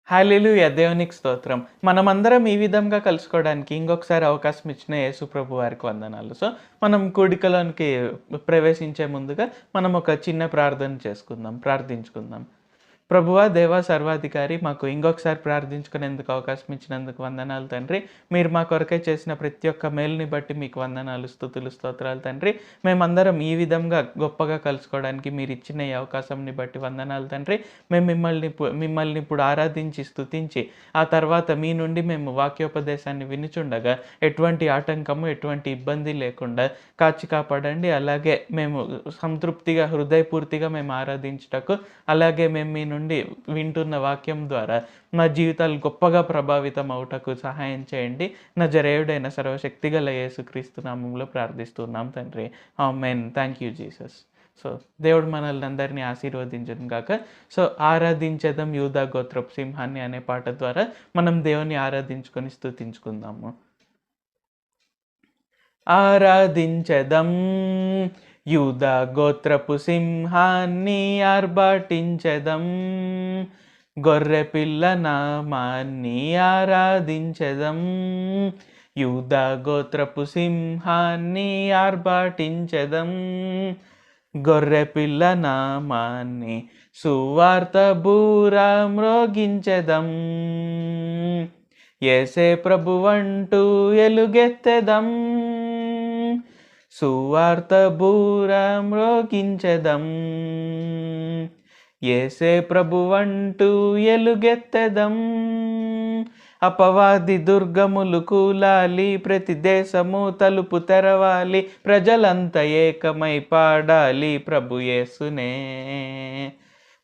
హల్లెలూయా! దేవునికి స్తోత్రం. మనమందరం ఈ విధంగా కలుసుకోవడానికి ఇంకొకసారి అవకాశం ఇచ్చిన యేసు ప్రభు వారికి వందనాలు. మనం కూడికలోనికి ప్రవేశించే ముందుగా మనం ఒక చిన్న ప్రార్థించుకుందాం. ప్రభువా, దేవా, సర్వాధికారి, మాకు ఇంకొకసారి ప్రార్థించుకునేందుకు అవకాశం ఇచ్చినందుకు వందనాలు తండ్రి. మీరు మా కొరకై చేసిన ప్రతి ఒక్క మేలుని బట్టి మీకు వందనాలు, స్తుతులు, స్తోత్రాలు తండ్రి. మేమందరం ఈ విధంగా గొప్పగా కలుసుకోవడానికి మీరు ఇచ్చిన ఈ అవకాశంని బట్టి వందనాలు తండ్రి. మేము మిమ్మల్ని ఇప్పుడు ఆరాధించి, స్తుతించి, ఆ తర్వాత మీ నుండి మేము వాక్యోపదేశాన్ని వినుచుండగా ఎటువంటి ఆటంకము, ఎటువంటి ఇబ్బంది లేకుండా కాచి కాపాడండి. అలాగే మేము సంతృప్తిగా, హృదయపూర్తిగా మేము ఆరాధించుటకు, అలాగే మేము మీ నుండి వింటున్న వాక్యం ద్వారా మా జీవితాలు గొప్పగా ప్రభావితం అవుటకు సహాయం చేయండి. నజరేయుడైన సర్వశక్తిగల యేసుక్రీస్తు నామములో ప్రార్థిస్తున్నాం తండ్రి. ఆమేన్. Thank you Jesus. దేవుడు మనల్ని అందరినీ ఆశీర్వదించును గాక. ఆరాధించెదం యూదా గోత్రపు సింహాన్ని అనే పాట ద్వారా మనం దేవుని ఆరాధించుకొని స్తుతించుకుందాము. ఆరాధించెదం యూదా గోత్రపు సింహాన్ని, ఆర్భాటించెదం గొర్రె పిల్ల నామాన్ని, ఆరాధించెదం యూదా గోత్రపు సింహాన్ని, ఆర్భాటించెదం గొర్రె పిల్ల నామాన్ని, సువార్త బూరా మ్రోగించెదం యేసే ప్రభువంటూ ఎలుగెత్తెదం, సువార్త బూరా మ్రోగించెదం యేసే ప్రభువంటూ ఎలుగెత్తెదం. అపవాది దుర్గములు కూలాలి, ప్రతి దేశము తలుపు తెరవాలి, ప్రజలంతా ఏకమై పాడాలి ప్రభు యేసునే.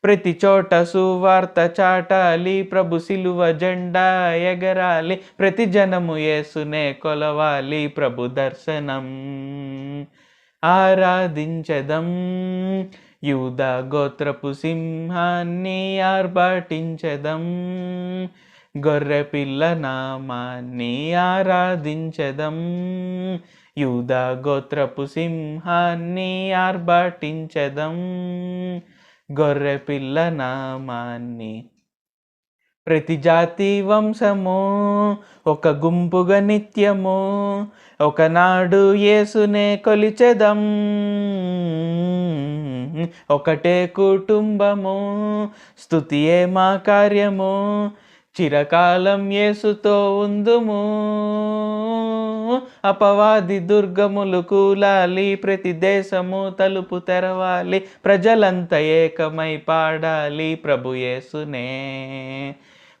ప్రతి చోట సువార్త చాటాలి, ప్రభు సిలువ జెండా ఎగరాలి, ప్రతి జనము యేసునే కొలవాలి ప్రభు దర్శనం. ఆరాధించెదం యూదా గోత్రపు సింహాన్ని, ఆర్భాటించెదం గొర్రె పిల్ల నామాన్ని, ఆరాధించెదం యూదా గోత్రపు సింహాన్ని, ఆర్భాటించెదం గొర్రె పిల్ల నామాన్ని. ప్రతి జాతి వంశము ఒక గుంపుగా నిత్యము ఒకనాడు యేసునే కొలిచెదం, ఒకటే కుటుంబము స్తుతియే మా కార్యము, చిరకాలం యేసుతో ఉందుము. అపవాది దుర్గములు కూలాలి, ప్రతి దేశము తలుపు తెరవాలి, ప్రజలంతా ఏకమై పాడాలి ప్రభు యేసునే.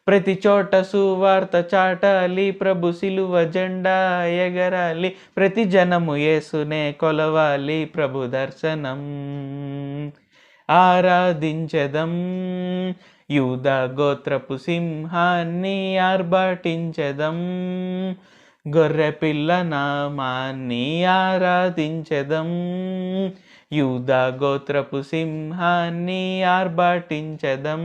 ప్రతి చోట సువార్త చాటాలి, ప్రభు సిలువ జెండా ఎగరాలి, ప్రతి జనము యేసునే కొలవాలి ప్రభు దర్శనం. ఆరాధించెదం యూదా గోత్రపు సింహాన్ని, ఆర్భాటించెదం గొర్రె పిల్ల నామాన్ని, ఆరాధించెదం యూదా గోత్రపు సింహాన్ని, ఆర్భాటించెదం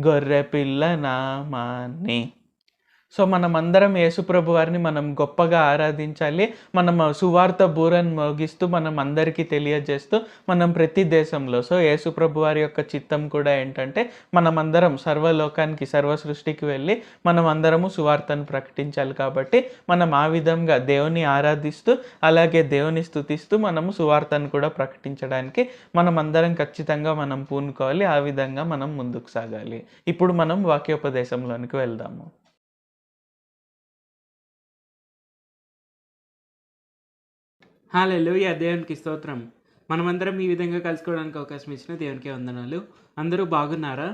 గొర్రె పిల్ల నామాన్ని. మనమందరం యేసుప్రభు వారిని మనం గొప్పగా ఆరాధించాలి. మనం సువార్త బూరను మోగిస్తూ మనం అందరికీ తెలియజేస్తూ మనం ప్రతి దేశంలో యేసుప్రభు వారి యొక్క చిత్తం కూడా ఏంటంటే మనమందరం సర్వలోకానికి, సర్వ సృష్టికి వెళ్ళి మనం అందరము సువార్తను ప్రకటించాలి. కాబట్టి మనం ఆ విధంగా దేవుని ఆరాధిస్తూ, అలాగే దేవుని స్తుతిస్తూ మనము సువార్తను కూడా ప్రకటించడానికి మనం అందరం ఖచ్చితంగా మనం పూనుకోవాలి. ఆ విధంగా మనం ముందుకు సాగాలి. ఇప్పుడు మనం వాక్యోపదేశంలోనికి వెళ్దాము. హల్లెలూయా! దేవునికి స్తోత్రం. మనమందరం ఈ విధంగా కలుసుకోవడానికి అవకాశం ఇచ్చిన దేవునికే వందనాలు. అందరూ బాగున్నారా?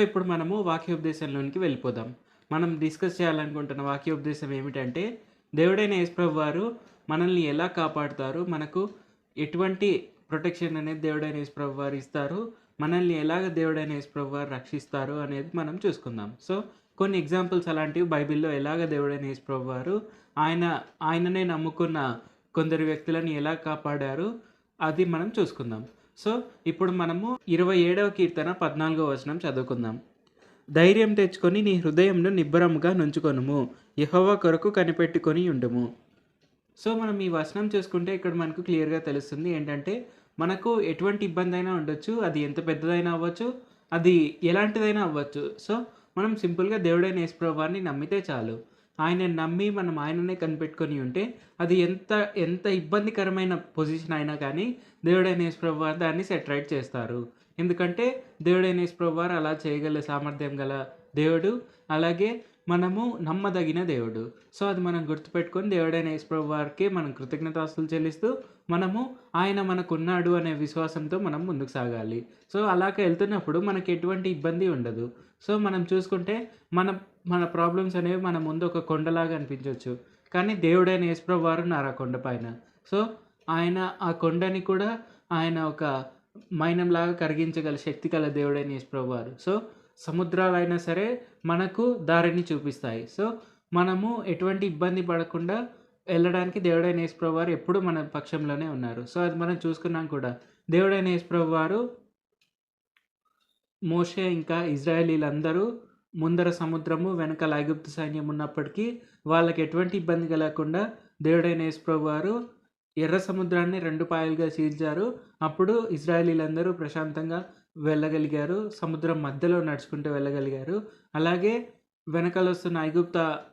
ఇప్పుడు మనము వాక్యోపదేశంలోనికి వెళ్ళిపోదాం. మనం డిస్కస్ చేయాలనుకుంటున్న వాక్యోపదేశం ఏమిటంటే, దేవుడైన యేసుప్రభు వారు మనల్ని ఎలా కాపాడుతారు, మనకు ఎటువంటి ప్రొటెక్షన్ అనేది దేవుడైన యేసుప్రభు వారు ఇస్తారు, మనల్ని ఎలాగ దేవుడైన యేసుప్రభు వారు రక్షిస్తారు అనేది మనం చూసుకుందాం. కొన్ని ఎగ్జాంపుల్స్ అలాంటివి బైబిల్లో ఎలాగ దేవుడైన యేసుప్రభు వారు ఆయననే నమ్ముకున్న కొందరు వ్యక్తులను ఎలా కాపాడారు అది మనం చూసుకుందాం. ఇప్పుడు మనము 27వ కీర్తన 14వ వచనం చదువుకుందాం. ధైర్యం తెచ్చుకొని నీ హృదయంను నిబ్బరముగా నుంచుకొనుము, యెహోవా కొరకు కనిపెట్టుకొని ఉండుము. మనం ఈ వచనం చూసుకుంటే ఇక్కడ మనకు క్లియర్గా తెలుస్తుంది ఏంటంటే, మనకు ఎటువంటి ఇబ్బంది అయినా ఉండొచ్చు, అది ఎంత పెద్దదైనా అవ్వచ్చు, అది ఎలాంటిదైనా అవ్వచ్చు. సో, మనం సింపుల్‌గా దేవుడైన యేసుప్రభువారిని నమ్మితే చాలు. ఆయనని నమ్మి మనం ఆయననే కనిపెట్టుకొని ఉంటే, అది ఎంత ఇబ్బందికరమైన పొజిషన్ అయినా కానీ, దేవుడైన యేసుప్రభువారు దాన్ని సెట్ రైట్ చేస్తారు. ఎందుకంటే, దేవుడైన యేసుప్రభువారు అలా చేయగల సామర్థ్యం గల దేవుడు. అలాగే మనము నమ్మదగిన దేవుడు. సో, అది మనం గుర్తుపెట్టుకొని దేవుడైన యేసుప్రభువారికి మనం కృతజ్ఞతాస్తుతులు చెల్లిస్తూ, మనము ఆయన మనకున్నాడు అనే విశ్వాసంతో మనం ముందుకు సాగాలి. సో, అలాగ ఎళ్తున్నప్పుడు మనకి ఎటువంటి ఇబ్బంది ఉండదు. సో, మనం చూసుకుంటే మన మన ప్రాబ్లమ్స్ అనేవి మన ముందు ఒక కొండలాగా అనిపించొచ్చు. కానీ దేవుడైన యేసుప్రభువారు ఉన్నారు ఆ కొండ పైన. సో, ఆయన ఆ కొండని కూడా ఆయన ఒక మైనంలాగా కరిగించగల శక్తి కల దేవుడైన యేసుప్రభువారు. సో, సముద్రాలైనా సరే మనకు దారిని చూపిస్తాయి. సో, మనము ఎటువంటి ఇబ్బంది పడకుండా వెళ్ళడానికి దేవుడైన యేసుప్రభువారు ఎప్పుడూ మన పక్షంలోనే ఉన్నారు. సో, అది మనం చూసుకున్నాం కూడా. దేవుడైన యేసుప్రభువారు మోషే ఇంకా ఇజ్రాయేలీలందరూ ముందర సముద్రము, వెనకాల ఐగుప్తు సైన్యం ఉన్నప్పటికీ వాళ్ళకి ఎటువంటి ఇబ్బంది కలగకుండా దేవుడైన యేసుప్రభువారు ఎర్ర సముద్రాన్ని 2 పాయలుగా చీల్చారు. అప్పుడు ఇజ్రాయేలీలందరూ ప్రశాంతంగా వెళ్ళగలిగారు. సముద్రం మధ్యలో నడుచుకుంటూ వెళ్ళగలిగారు. అలాగే వెనకాలొస్తున్న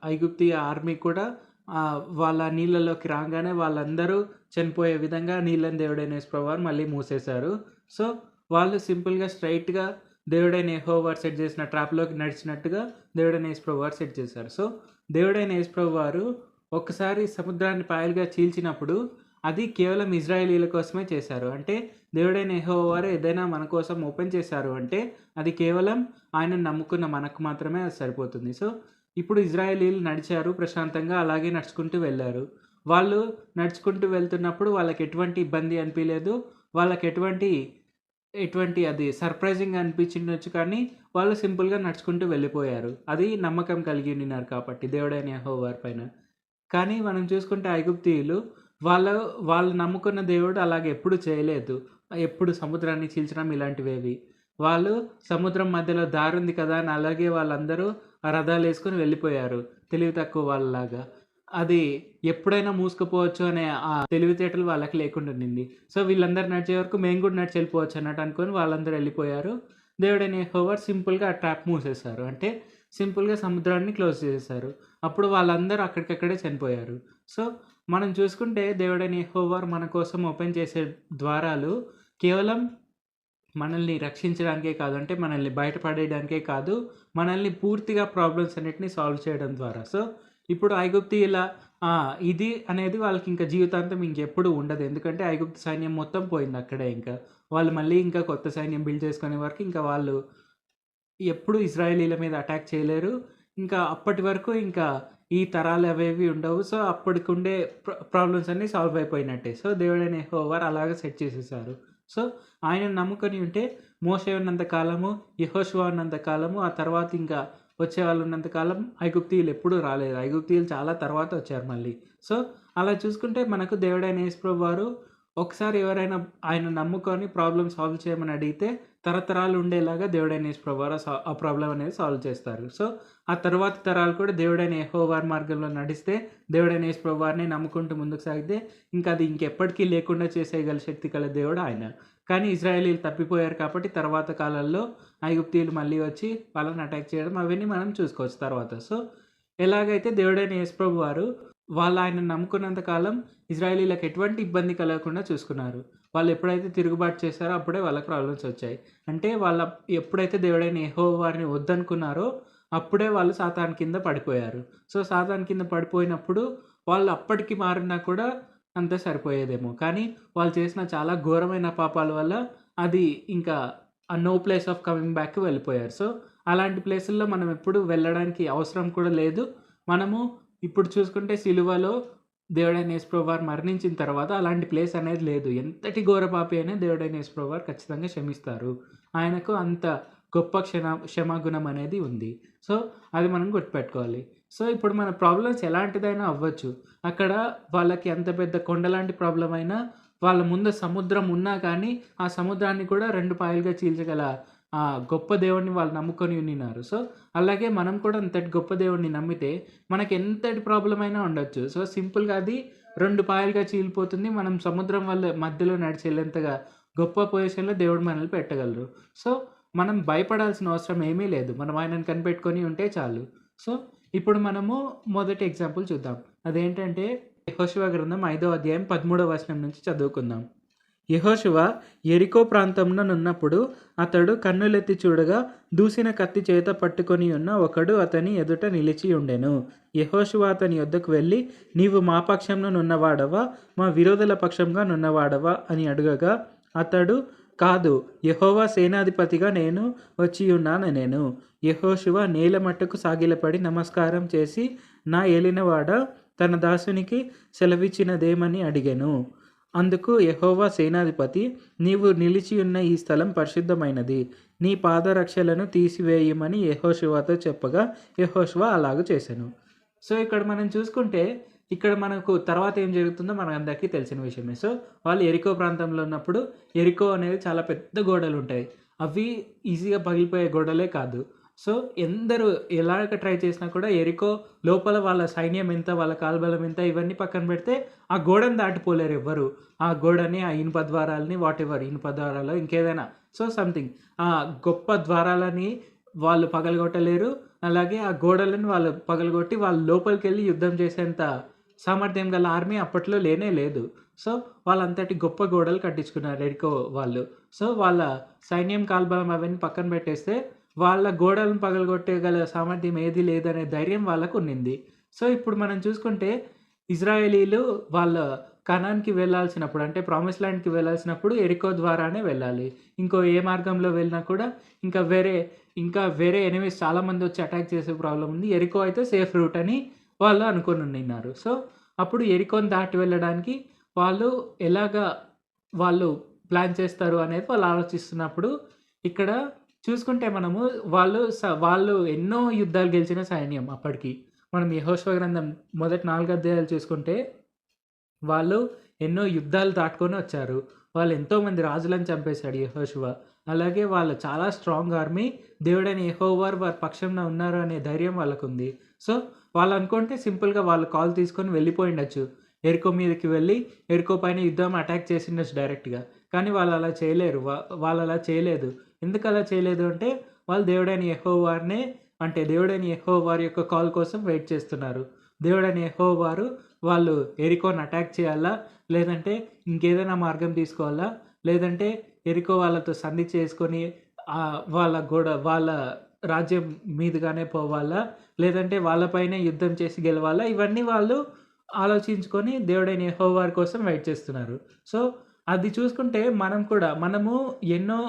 ఐగుప్తీయ ఆర్మీ కూడా వాళ్ళ నీళ్ళలోకి రాగానే వాళ్ళందరూ చనిపోయే విధంగా నీళ్ళని దేవుడైన యేసుప్రభువారు మళ్ళీ మూసేశారు. సో, వాళ్ళు సింపుల్‌గా స్ట్రెయిట్‌గా దేవుడైన యెహోవా సెట్ చేసిన ట్రాప్‌లోకి నడిచినట్టుగా దేవుడైన యేసుప్రభువారు సెట్ చేశారు. సో, దేవుడైన యేసుప్రభువారు ఒక్కసారి సముద్రాన్ని పాయలుగా చీల్చినప్పుడు అది కేవలం ఇజ్రాయేలీల కోసమే చేశారు. అంటే దేవుడైన యెహోవారు ఏదైనా మన కోసం ఓపెన్ చేశారు అంటే అది కేవలం ఆయనను నమ్ముకున్న మనకు మాత్రమే అది సరిపోతుంది. సో, ఇప్పుడు ఇజ్రాయేలీలు నడిచారు ప్రశాంతంగా, అలాగే నడుచుకుంటూ వెళ్లారు. వాళ్ళు నడుచుకుంటూ వెళ్తున్నప్పుడు వాళ్ళకి ఎటువంటి ఇబ్బంది అనిపియలేదు. వాళ్ళకి ఎటువంటి అది సర్ప్రైజింగ్‌గా అనిపించిండొచ్చు కానీ, వాళ్ళు సింపుల్‌గా నడుచుకుంటూ వెళ్ళిపోయారు. అది నమ్మకం కలిగి ఉండినారు కాబట్టి దేవుడైన యెహోవారి పైన. కానీ మనం చూసుకుంటే ఐగుప్తీయులు వాళ్ళు నమ్ముకున్న దేవుడు అలాగ ఎప్పుడు చేయలేదు. ఎప్పుడు సముద్రాన్ని చీల్చడం ఇలాంటివేవి. వాళ్ళు సముద్రం మధ్యలో దారుంది కదా అని అలాగే వాళ్ళందరూ ఆ రథాలేసుకొని వెళ్ళిపోయారు. తెలివి తక్కువ వాళ్ళలాగా. అది ఎప్పుడైనా మూసుకుపోవచ్చు అనే ఆ తెలివితేటలు వాళ్ళకి లేకుండా ఉండింది. సో, వీళ్ళందరూ నడిచే వరకు మేము కూడా నడిచి వెళ్ళిపోవచ్చు అన్నట్టు అనుకోని వాళ్ళందరూ వెళ్ళిపోయారు. దేవుడైన యెహోవా సింపుల్‌గా ఆ ట్రాప్ మూసేశారు. అంటే సింపుల్‌గా సముద్రాన్ని క్లోజ్ చేసేశారు. అప్పుడు వాళ్ళందరూ అక్కడికక్కడే చనిపోయారు. సో, మనం చూసుకుంటే దేవుడైన యెహోవా మన కోసం ఓపెన్ చేసే ద్వారాలు కేవలం మనల్ని రక్షించడానికే కాదు, అంటే మనల్ని బయటపడేయడానికే కాదు, మనల్ని పూర్తిగా ప్రాబ్లమ్స్ అన్నిటిని సాల్వ్ చేయడం ద్వారా. సో, ఇప్పుడు ఐగుప్తీయుల ఇది అనేది వాళ్ళకి ఇంకా జీవితాంతం ఇంకెప్పుడు ఉండదు. ఎందుకంటే ఐగుప్తు సైన్యం మొత్తం పోయింది అక్కడే ఇంకా. వాళ్ళు మళ్ళీ ఇంకా కొత్త సైన్యం బిల్డ్ చేసుకునే వరకు ఇంకా వాళ్ళు ఎప్పుడు ఇజ్రాయేలీల మీద అటాక్ చేయలేరు. ఇంకా అప్పటి వరకు ఇంకా ఈ తరాలు అవేవి ఉండవు. సో, అప్పటికుండే ప్రాబ్లమ్స్ అన్నీ సాల్వ్ అయిపోయినట్టే. సో, దేవుడైన యెహోవా అలాగే సెట్ చేసేసారు. సో, ఆయనను నమ్ముకొని ఉంటే మోషే ఉన్నంత కాలము, యెహోషువ ఉన్నంత కాలము, ఆ తర్వాత ఇంకా వచ్చేవాళ్ళు ఉన్నంత కాలం ఐగుప్తీయులు ఎప్పుడూ రాలేదు. ఐగుప్తీయులు చాలా తర్వాత వచ్చారు మళ్ళీ. సో, అలా చూసుకుంటే మనకు దేవుడైన యేసుప్రభువారు ఒకసారి ఎవరైనా ఆయన నమ్ముకొని ప్రాబ్లమ్ సాల్వ్ చేయమని అడిగితే తరతరాలు ఉండేలాగా దేవుడైన యేసుప్రభువారు ఆ ప్రాబ్లమ్ అనేది సాల్వ్ చేస్తారు. సో, ఆ తరువాతి తరాలు కూడా దేవుడైన యెహోవారి మార్గంలో నడిస్తే, దేవుడైన యేసుప్రభువారిని నమ్ముకుంటూ ముందుకు సాగితే ఇంకా అది ఇంకెప్పటికీ లేకుండా చేసేయగల శక్తి కల దేవుడు ఆయన. కానీ ఇజ్రాయేలీలు తప్పిపోయారు కాబట్టి తర్వాత కాలంలో ఐగుప్తీయులు మళ్ళీ వచ్చి వాళ్ళని అటాక్ చేయడం అవన్నీ మనం చూసుకోవచ్చు తర్వాత. సో, ఎలాగైతే దేవుడైన యేసుప్రభువారు వాళ్ళు ఆయనను నమ్ముకున్నంత కాలం ఇజ్రాయేలీలకు ఎటువంటి ఇబ్బంది కలగకుండా చూసుకున్నారు. వాళ్ళు ఎప్పుడైతే తిరుగుబాటు చేశారో అప్పుడే వాళ్ళకి ప్రాబ్లమ్స్ వచ్చాయి. అంటే ఎప్పుడైతే దేవుడైన యెహోవాని వద్దనుకున్నారో అప్పుడే వాళ్ళు సాతాను కింద పడిపోయారు. సో, సాతాను కింద పడిపోయినప్పుడు వాళ్ళు అప్పటికి మారినా కూడా అంతే సరిపోయేదేమో. కానీ వాళ్ళు చేసిన చాలా ఘోరమైన పాపాల వల్ల అది ఇంకా నో ప్లేస్ ఆఫ్ కమింగ్ బ్యాక్‌కి వెళ్ళిపోయారు. సో, అలాంటి ప్లేసుల్లో మనం ఎప్పుడు వెళ్ళడానికి అవసరం కూడా లేదు. మనము ఇప్పుడు చూసుకుంటే సిలువలో దేవుడైన యేసుప్రభువారు మరణించిన తర్వాత అలాంటి ప్లేస్ అనేది లేదు. ఎంతటి ఘోర పాపి అయినా దేవుడైన యేసుప్రభువారు ఖచ్చితంగా క్షమిస్తారు. ఆయనకు అంత గొప్ప క్షమాగుణం అనేది ఉంది. సో, అది మనం గుర్తుపెట్టుకోవాలి. సో, ఇప్పుడు మన ప్రాబ్లమ్స్ ఎలాంటిదైనా అవ్వచ్చు. అక్కడ వాళ్ళకి ఎంత పెద్ద కొండలాంటి ప్రాబ్లమ్ అయినా వాళ్ళ ముందు సముద్రం ఉన్నా కానీ ఆ సముద్రాన్ని కూడా 2 పాయలుగా చీల్చగల గొప్ప దేవుడిని వాళ్ళు నమ్ముకొని ఉండినారు. సో, అలాగే మనం కూడా అంతటి గొప్ప దేవుడిని నమ్మితే మనకి ఎంతటి ప్రాబ్లమ్ అయినా ఉండొచ్చు. సో, సింపుల్‌గా అది 2 పాయలుగా చీలిపోతుంది. మనం సముద్రం వల్ల మధ్యలో నడిచి వెళ్ళేంతగా గొప్ప పొజిషన్‌లో దేవుడు మనల్ని పెట్టగలరు. సో, మనం భయపడాల్సిన అవసరం ఏమీ లేదు. మనం ఆయనను కనిపెట్టుకొని ఉంటే చాలు. సో, ఇప్పుడు మనము మొదటి ఎగ్జాంపుల్ చూద్దాం. అదేంటంటే యెహోషువ గ్రంథం 5వ అధ్యాయం 13వ వచనం నుంచి చదువుకుందాం. యెహోషువ యెరికో ప్రాంతంలోనున్నప్పుడు అతడు కన్నులెత్తి చూడగా దూసిన కత్తి చేత పట్టుకొని ఉన్న ఒకడు అతని ఎదుట నిలిచి ఉండెను. యెహోషువ అతని యొద్దకు వెళ్ళి, నీవు మా పక్షంలో నున్నవాడవా మా విరోధుల పక్షంగా నున్నవాడవా అని అడుగగా అతడు, కాదు, యెహోవా సేనాధిపతిగా నేను వచ్చి ఉన్నానెనెను. యెహోషువ నేల మట్టుకు సాగిలపడి నమస్కారం చేసి, నా ఏలినవాడ తన దాసునికి సెలవిచ్చినదేమని అడిగెను. అందుకు యెహోవా సేనాధిపతి, నీవు నిలిచి ఉన్న ఈ స్థలం పరిశుద్ధమైనది, నీ పాదరక్షలను తీసివేయమని యెహోషువతో చెప్పగా యెహోషువ అలాగ చేసెను. సో ఇక్కడ మనం చూసుకుంటే ఇక్కడ మనకు తర్వాత ఏం జరుగుతుందో మనందరికీ తెలిసిన విషయమే. సో వాళ్ళు యెరికో ప్రాంతంలో ఉన్నప్పుడు యెరికో అనేది చాలా పెద్ద గోడలు ఉంటాయి. అవి ఈజీగా పగిలిపోయే గోడలే కాదు. సో ఎందరు ఎలాగ ట్రై చేసినా కూడా యెరికో లోపల వాళ్ళ సైన్యం ఎంత, వాళ్ళ కాల్బలం ఎంత, ఇవన్నీ పక్కన పెడితే ఆ గోడను దాటిపోలేరు ఎవ్వరు. ఆ గోడని, ఆ ఇనుప ద్వారాలని, వాటెవర్ ఇనుప ద్వారాలు ఇంకేదైనా సో సంథింగ్ ఆ గొప్ప ద్వారాలని వాళ్ళు పగలగొట్టలేరు. అలాగే ఆ గోడలను వాళ్ళు పగలగొట్టి వాళ్ళు లోపలికి వెళ్ళి యుద్ధం చేసేంత సామర్థ్యం గల ఆర్మీ అప్పట్లో లేనే లేదు. సో వాళ్ళంతటి గొప్ప గోడలు కట్టించుకున్నారు యెరికో వాళ్ళు. సో వాళ్ళ సైన్యం కాల్బలం అవన్నీ పక్కన పెట్టేస్తే వాళ్ళ గోడలను పగలగొట్టగల సామర్థ్యం ఏది లేదనే ధైర్యం వాళ్ళకు ఉండింది. సో ఇప్పుడు మనం చూసుకుంటే ఇజ్రాయేలీలు వాళ్ళ కనాన్‌కి వెళ్ళాల్సినప్పుడు అంటే ప్రామిస్ ల్యాండ్‌కి వెళ్ళాల్సినప్పుడు యెరికో ద్వారానే వెళ్ళాలి. ఇంకో ఏ మార్గంలో వెళ్ళినా కూడా ఇంకా వేరే ఎనిమీస్ చాలామంది వచ్చి అటాక్ చేసే ప్రాబ్లమ్ ఉంది. యెరికో అయితే సేఫ్ రూట్ అని వాళ్ళు అనుకోనున్నారు. సో అప్పుడు యెరికోని దాటి వెళ్ళడానికి వాళ్ళు ఎలాగా వాళ్ళు ప్లాన్ చేస్తారు అనేది వాళ్ళు ఆలోచిస్తున్నప్పుడు ఇక్కడ చూసుకుంటే మనము వాళ్ళు ఎన్నో యుద్ధాలు గెలిచిన సైన్యం అప్పటికి. మనం యెహోషువ గ్రంథం మొదటి 4 అధ్యాయాలు చూసుకుంటే వాళ్ళు ఎన్నో యుద్ధాలు దాటుకొని వచ్చారు. వాళ్ళు ఎంతోమంది రాజులను చంపేశాడు యెహోషువ. అలాగే వాళ్ళు చాలా స్ట్రాంగ్ ఆర్మీ. దేవుడైన యెహోవా వారి పక్షంలో ఉన్నారు అనే ధైర్యం వాళ్ళకుంది. సో వాళ్ళు అనుకుంటే సింపుల్‌గా వాళ్ళు కాల్ తీసుకొని వెళ్ళిపోయిండొచ్చు. యెరికో మీదకి వెళ్ళి యెరికో పైన యుద్ధం అటాక్ చేసిండొచ్చు డైరెక్ట్‌గా. కానీ వాళ్ళు అలా చేయలేరు. వాళ్ళు అలా చేయలేదు. ఎందుకు అలా చేయలేదు అంటే వాళ్ళు దేవుడైన యెహోవా యొక్క కాల్ కోసం వెయిట్ చేస్తున్నారు. దేవుడైన యెహోవా వాళ్ళు యెరికోని అటాక్ చేయాలా? లేదంటే ఇంకేదైనా మార్గం తీసుకోవాలా? లేదంటే యెరికో వాళ్ళతో సంధి చేసుకొని వాళ్ళ రాజ్యం మీదుగానే పోవాలా? లేదంటే వాళ్ళపైనే యుద్ధం చేసి గెలవాలా? ఇవన్నీ వాళ్ళు ఆలోచించుకొని దేవుడైన యెహోవా కోసం వెయిట్ చేస్తున్నారు. సో అది చూసుకుంటే మనము ఎన్నో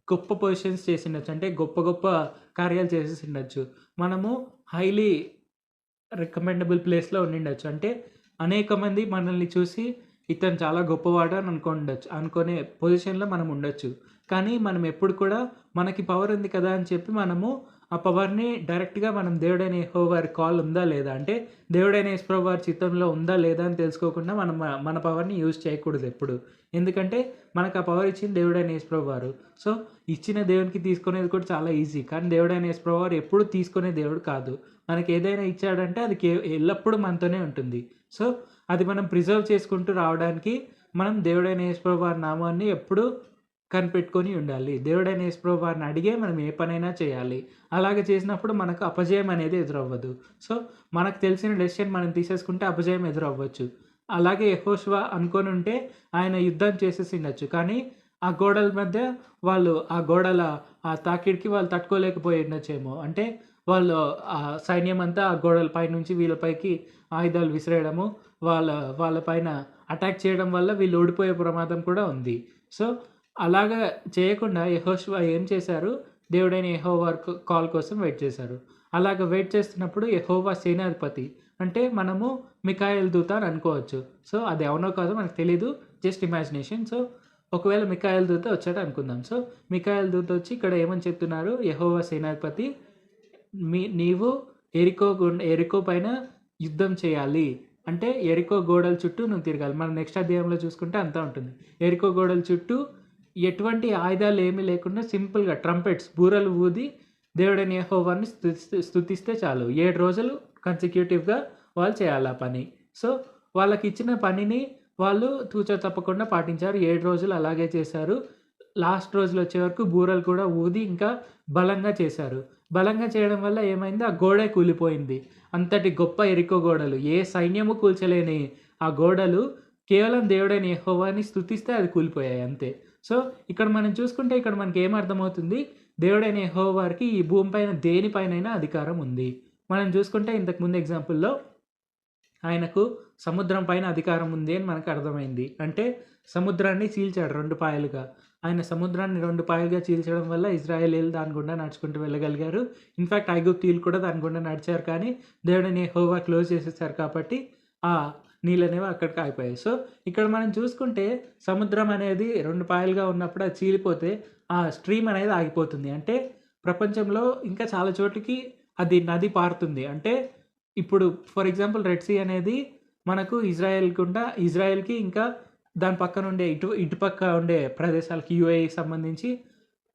గొప్ప పొజిషన్స్ చేసిండొచ్చు. అంటే గొప్ప గొప్ప కార్యాలు చేసేసిండొచ్చు. మనము హైలీ రికమెండబుల్ ప్లేస్‌లో ఉండిండొచ్చు. అంటే అనేక మంది మనల్ని చూసి ఇతను చాలా గొప్పవాడు అని అనుకునే పొజిషన్‌లో మనం ఉండొచ్చు. కానీ మనం ఎప్పుడు కూడా మనకి పవర్ ఉంది కదా అని చెప్పి మనము ఆ పవర్‌ని డైరెక్ట్‌గా మనం దేవుడైన యెహోవా కాల్ ఉందా లేదా అంటే దేవుడైన యేసుప్రభు వారి చిత్తంలో ఉందా లేదా అని తెలుసుకోకుండా మనం మన పవర్‌ని యూజ్ చేయకూడదు ఎప్పుడు. ఎందుకంటే మనకు ఆ పవర్ ఇచ్చింది దేవుడైన యేసుప్రభు వారు. సో ఇచ్చిన దేవునికి తీసుకునేది కూడా చాలా ఈజీ. కానీ దేవుడైన యేసుప్రభు వారు ఎప్పుడు తీసుకునే దేవుడు కాదు. మనకి ఏదైనా ఇచ్చాడంటే అది ఎల్లప్పుడూ మనతోనే ఉంటుంది. సో అది మనం ప్రిజర్వ్ చేసుకుంటూ రావడానికి మనం దేవుడైన యేసుప్రభు వారి నామాన్ని ఎప్పుడూ కనిపెట్టుకొని ఉండాలి. దేవుడైన యేసుప్రభు వారిని అడిగే మనం ఏ పనైనా చేయాలి. అలాగ చేసినప్పుడు మనకు అపజయం అనేది ఎదురవ్వదు. సో మనకు తెలిసిన డెసిషన్ మనం తీసేసుకుంటే అపజయం ఎదురవ్వచ్చు. అలాగే యెహోషువ అనుకోనుంటే ఆయన యుద్ధం చేసేసిండొచ్చు. కానీ ఆ గోడల మధ్య ఆ గోడల ఆ తాకిడికి వాళ్ళు తట్టుకోలేకపోయి ఉండొచ్చేమో. అంటే వాళ్ళు ఆ సైన్యం అంతా ఆ గోడల పైనుంచి వీళ్ళపైకి ఆయుధాలు విసిరేయడము, వాళ్ళ పైన అటాక్ చేయడం వల్ల వీళ్ళు ఓడిపోయే ప్రమాదం కూడా ఉంది. సో అలాగా చేయకుండా యెహోషువ ఏం చేశారు? దేవుడైన యెహోవా కాల్ కోసం వెయిట్ చేశారు. అలాగ వెయిట్ చేస్తున్నప్పుడు యెహోవా సేనాధిపతి అంటే మనము మిఖాయేలు దూత అని అనుకోవచ్చు. సో అది అవునో కాదో మనకు తెలీదు. Just imagination. సో ఒకవేళ మిఖాయేలు దూత వచ్చాడు అనుకుందాం. సో మిఖాయేలు దూత వచ్చి ఇక్కడ ఏమని చెప్తున్నారు? యెహోవా సేనాధిపతి నీవు యెరికో పైన యుద్ధం చేయాలి. అంటే యెరికో గోడల చుట్టూ నువ్వు తిరగాలి. మనం నెక్స్ట్ అధ్యాయంలో చూసుకుంటే అంతా ఉంటుంది. యెరికో గోడల చుట్టూ ఎటువంటి ఆయుధాలు ఏమీ లేకుండా సింపుల్‌గా ట్రంపెట్స్ బూరలు ఊది దేవుడైన యెహోవాని స్తుతిస్తే చాలు. 7 రోజులు కన్సిక్యూటివ్‌గా వాళ్ళు చేయాలి ఆ పని. సో వాళ్ళకిచ్చిన పనిని వాళ్ళు తూచా తప్పకుండా పాటించారు. 7 రోజులు అలాగే చేశారు. లాస్ట్ రోజులు వచ్చే వరకు బూరలు కూడా ఊది ఇంకా బలంగా చేశారు. బలంగా చేయడం వల్ల ఏమైంది, ఆ గోడే కూలిపోయింది. అంతటి గొప్ప ఎరికో గోడలు, ఏ సైన్యము కూల్చలేని ఆ గోడలు కేవలం దేవుడైన యెహోవాని స్తుతిస్తే అది కూలిపోయాయి అంతే. సో, ఇక్కడ మనం చూసుకుంటే ఇక్కడ మనకేం అర్థమవుతుంది, దేవుడైన యెహోవాకి ఈ భూమి పైన దేనిపైనైనా అధికారం ఉంది. మనం చూసుకుంటే ఇంతకుముందు ఎగ్జాంపుల్‌లో ఆయనకు సముద్రం పైన అధికారం ఉంది అని మనకు అర్థమైంది. అంటే సముద్రాన్ని చీల్చాడు 2 పాయలుగా. ఆయన సముద్రాన్ని 2 పాయలుగా చీల్చడం వల్ల ఇజ్రాయేలీయులు దాని గుండా నడుచుకుంటూ వెళ్ళగలిగారు. ఇన్‌ఫాక్ట్ ఐగుప్తీయులు కూడా దాని గుండా నడిచారు. కానీ దేవుడైన యెహోవా క్లోజ్ చేసేసారు కాబట్టి ఆ నీళ్ళనేవి అక్కడికి ఆగిపోయాయి. సో, ఇక్కడ మనం చూసుకుంటే సముద్రం అనేది 2 పాయలుగా ఉన్నప్పుడు అది చీలిపోతే ఆ స్ట్రీమ్ అనేది ఆగిపోతుంది. అంటే ప్రపంచంలో ఇంకా చాలా చోట్లకి అది నది పారుతుంది. అంటే ఇప్పుడు ఫర్ ఎగ్జాంపుల్ రెడ్ సీ అనేది మనకు ఇజ్రాయెల్‌కి ఇంకా దాని పక్కన ఉండే ఇటుపక్క ఉండే ప్రదేశాలకి యూఏఈకి సంబంధించి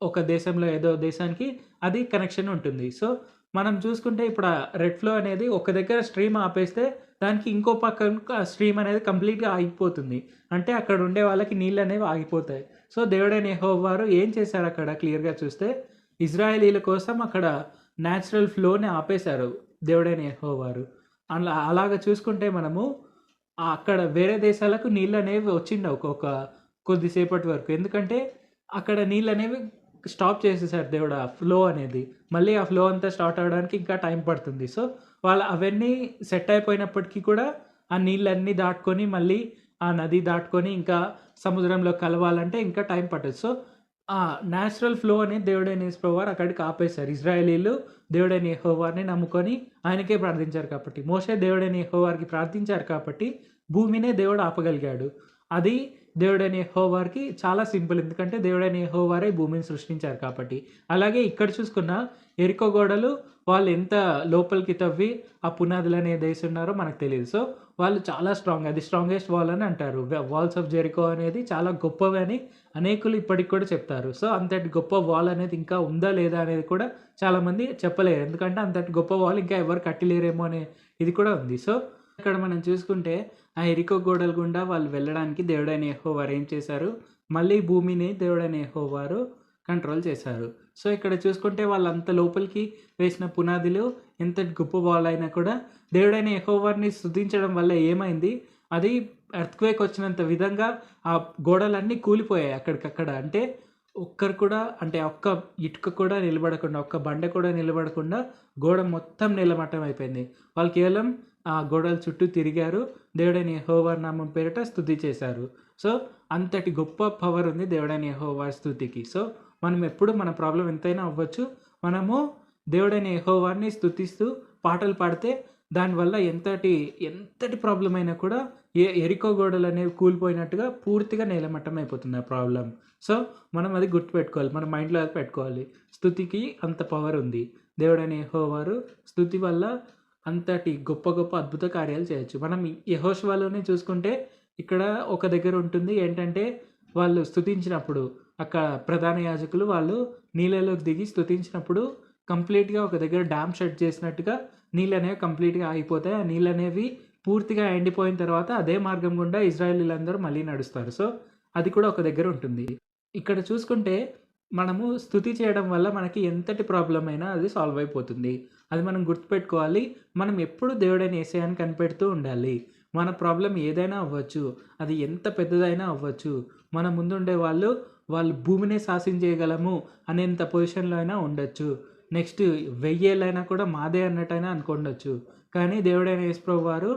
ఒక దేశంలో ఏదో దేశానికి అది కనెక్షన్ ఉంటుంది. సో, మనం చూసుకుంటే ఇప్పుడు ఆ రెడ్ ఫ్లో అనేది ఒక దగ్గర స్ట్రీమ్ ఆపేస్తే దానికి ఇంకో పక్క స్ట్రీమ్ అనేది కంప్లీట్‌గా ఆగిపోతుంది. అంటే అక్కడ ఉండే వాళ్ళకి నీళ్ళనేవి ఆగిపోతాయి. సో, దేవుడైన యెహోవా ఏం చేశారు అక్కడ క్లియర్‌గా చూస్తే, ఇజ్రాయేలీల కోసం అక్కడ న్యాచురల్ ఫ్లోని ఆపేశారు దేవుడైన యెహోవా. అలాగా చూసుకుంటే మనము అక్కడ వేరే దేశాలకు నీళ్ళనేవి వచ్చిండవు కొద్దిసేపటి వరకు. ఎందుకంటే అక్కడ నీళ్ళనేవి స్టాప్ చేసేసారు దేవుడు ఆ ఫ్లో అనేది. మళ్ళీ ఆ ఫ్లో అంతా స్టార్ట్ అవ్వడానికి ఇంకా టైం పడుతుంది. సో, వాళ్ళు అవన్నీ సెట్ అయిపోయినప్పటికీ కూడా ఆ నీళ్ళన్నీ దాటుకొని మళ్ళీ ఆ నది దాటుకొని ఇంకా సముద్రంలో కలవాలంటే ఇంకా టైం పట్టదు. సో, ఆ న్యాచురల్ ఫ్లో అనేది దేవుడైన యేసుప్రభువారు అక్కడికి ఆపేశారు. ఇజ్రాయేలీయులు దేవుడైన యెహోవాని నమ్ముకొని ఆయనకే ప్రార్థించారు కాబట్టి. మోషే దేవుడైన యెహోవాకి ప్రార్థించారు కాబట్టి భూమినే దేవుడు ఆపగలిగాడు. అది దేవుడైన యెహోవాకి చాలా సింపుల్. ఎందుకంటే దేవుడైన యెహోవారే భూమిని సృష్టించారు కాబట్టి. అలాగే ఇక్కడ చూసుకున్న యెరికో గోడలు వాళ్ళు ఎంత లోపలికి తవ్వి ఆ పునాదులనేది యేసున్నారో మనకు తెలీదు. సో, వాళ్ళు చాలా స్ట్రాంగ్. అది స్ట్రాంగెస్ట్ వాల్ అని అంటారు. వాల్స్ ఆఫ్ జెరికో అనేది చాలా గొప్పవి అని అనేకులు ఇప్పటికి కూడా చెప్తారు. సో, అంతటి గొప్ప వాల్ అనేది ఇంకా ఉందా లేదా అనేది కూడా చాలామంది చెప్పలేరు. ఎందుకంటే అంతటి గొప్ప వాల్ ఇంకా ఎవరు కట్టలేరేమో అనే ఇది కూడా ఉంది. సో, ఇక్కడ మనం చూసుకుంటే ఆ యెరికో గోడల గుండా వాళ్ళు వెళ్ళడానికి దేవుడైన యెహోవా ఏం చేశారు, మళ్ళీ భూమిని దేవుడైన యెహోవా కంట్రోల్ చేశారు. సో, ఇక్కడ చూసుకుంటే వాళ్ళంత లోపలికి వేసిన పునాదులు ఎంతటి గొప్ప వాల్ అయినా కూడా దేవుడైన యెహోవాని స్తుతించడం వల్ల ఏమైంది, అది ఎర్త్‌క్వేక్ వచ్చినంత విధంగా ఆ గోడలన్నీ కూలిపోయాయి అక్కడికక్కడ. అంటే ఒక్కరు కూడా అంటే ఒక్క ఇటుక కూడా నిలబడకుండా, ఒక్క బండ కూడా నిలబడకుండా గోడ మొత్తం నేలమట్టం అయిపోయింది. వాళ్ళు కేవలం ఆ గోడల చుట్టూ తిరిగారు. దేవుడైన యెహోవా నామం పేరిట స్తుతి చేశారు. సో, అంతటి గొప్ప పవర్ ఉంది దేవుడైన యెహోవా స్తుతికి. సో, మనం ఎప్పుడు మన ప్రాబ్లం ఎంతైనా అవ్వచ్చు, మనము దేవుడైన యెహోవాని స్తుతిస్తూ పాటలు పాడితే దానివల్ల ఎంతటి ప్రాబ్లమ్ అయినా కూడా యెరికో గోడలు అనేవి కూలిపోయినట్టుగా పూర్తిగా నేలమట్టం అయిపోతుంది ఆ ప్రాబ్లం. సో, మనం అది గుర్తుపెట్టుకోవాలి. మన మైండ్‌లో అది పెట్టుకోవాలి. స్తుతికి అంత పవర్ ఉంది. దేవుడైన యెహోవా స్తుతి వల్ల అంతటి గొప్ప గొప్ప అద్భుత కార్యాలు చేయొచ్చు. మనం యెహోషువలోనే చూసుకుంటే ఇక్కడ ఒక దగ్గర ఉంటుంది. ఏంటంటే వాళ్ళు స్తుతించినప్పుడు అక్కడ ప్రధాన యాజకులు వాళ్ళు నీళ్ళలోకి దిగి స్తుతించినప్పుడు కంప్లీట్‌గా ఒక దగ్గర డ్యామ్ షట్ చేసినట్టుగా నీళ్ళనేవి కంప్లీట్‌గా ఆగిపోతాయి. ఆ నీళ్ళనేవి పూర్తిగా ఎండిపోయిన తర్వాత అదే మార్గం గుండా ఇజ్రాయేలీయులందరూ మళ్ళీ నడుస్తారు. సో, అది కూడా ఒక దగ్గర ఉంటుంది. ఇక్కడ చూసుకుంటే మనము స్తుతి చేయడం వల్ల మనకి ఎంతటి ప్రాబ్లమ్ అయినా అది సాల్వ్ అయిపోతుంది. అది మనం గుర్తుపెట్టుకోవాలి. మనం ఎప్పుడు దేవుడైన యేసయ్యని కనిపెడుతూ ఉండాలి. మన ప్రాబ్లమ్ ఏదైనా అవ్వచ్చు. అది ఎంత పెద్దదైనా అవ్వచ్చు. మన ముందుండే వాళ్ళు భూమినే శాసించేయగలము అనేంత పొజిషన్‌లో అయినా ఉండొచ్చు. నెక్స్ట్ 1000 ఏళ్ళైనా కూడా మాదే అన్నట్టయినా అనుకుండొచ్చు. కానీ దేవుడైన యేసుప్రభువారు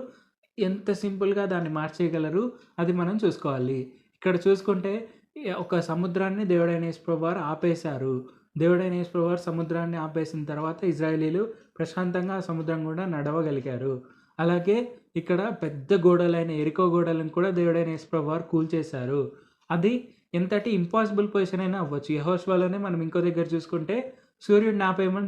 ఎంత సింపుల్‌గా దాన్ని మార్చేయగలరు. అది మనం చూసుకోవాలి. ఇక్కడ చూసుకుంటే ఒక సముద్రాన్ని దేవుడైన యేసుప్రభువారు ఆపేశారు. దేవుడైన యేసుప్రభువారు సముద్రాన్ని ఆపేసిన తర్వాత ఇజ్రాయేలీయులు ప్రశాంతంగా ఆ సముద్రం గుండా నడవగలిగారు. అలాగే ఇక్కడ పెద్ద గోడలైన యెరికో గోడలను కూడా దేవుడైన యేసుప్రభువారు కూల్చేశారు. అది ఎంతటి ఇంపాసిబుల్ పొజిషన్ అయినా అవ్వచ్చు. యెహోషువలోనే మనం ఇంకో దగ్గర చూసుకుంటే సూర్యుడిని ఆపేయమని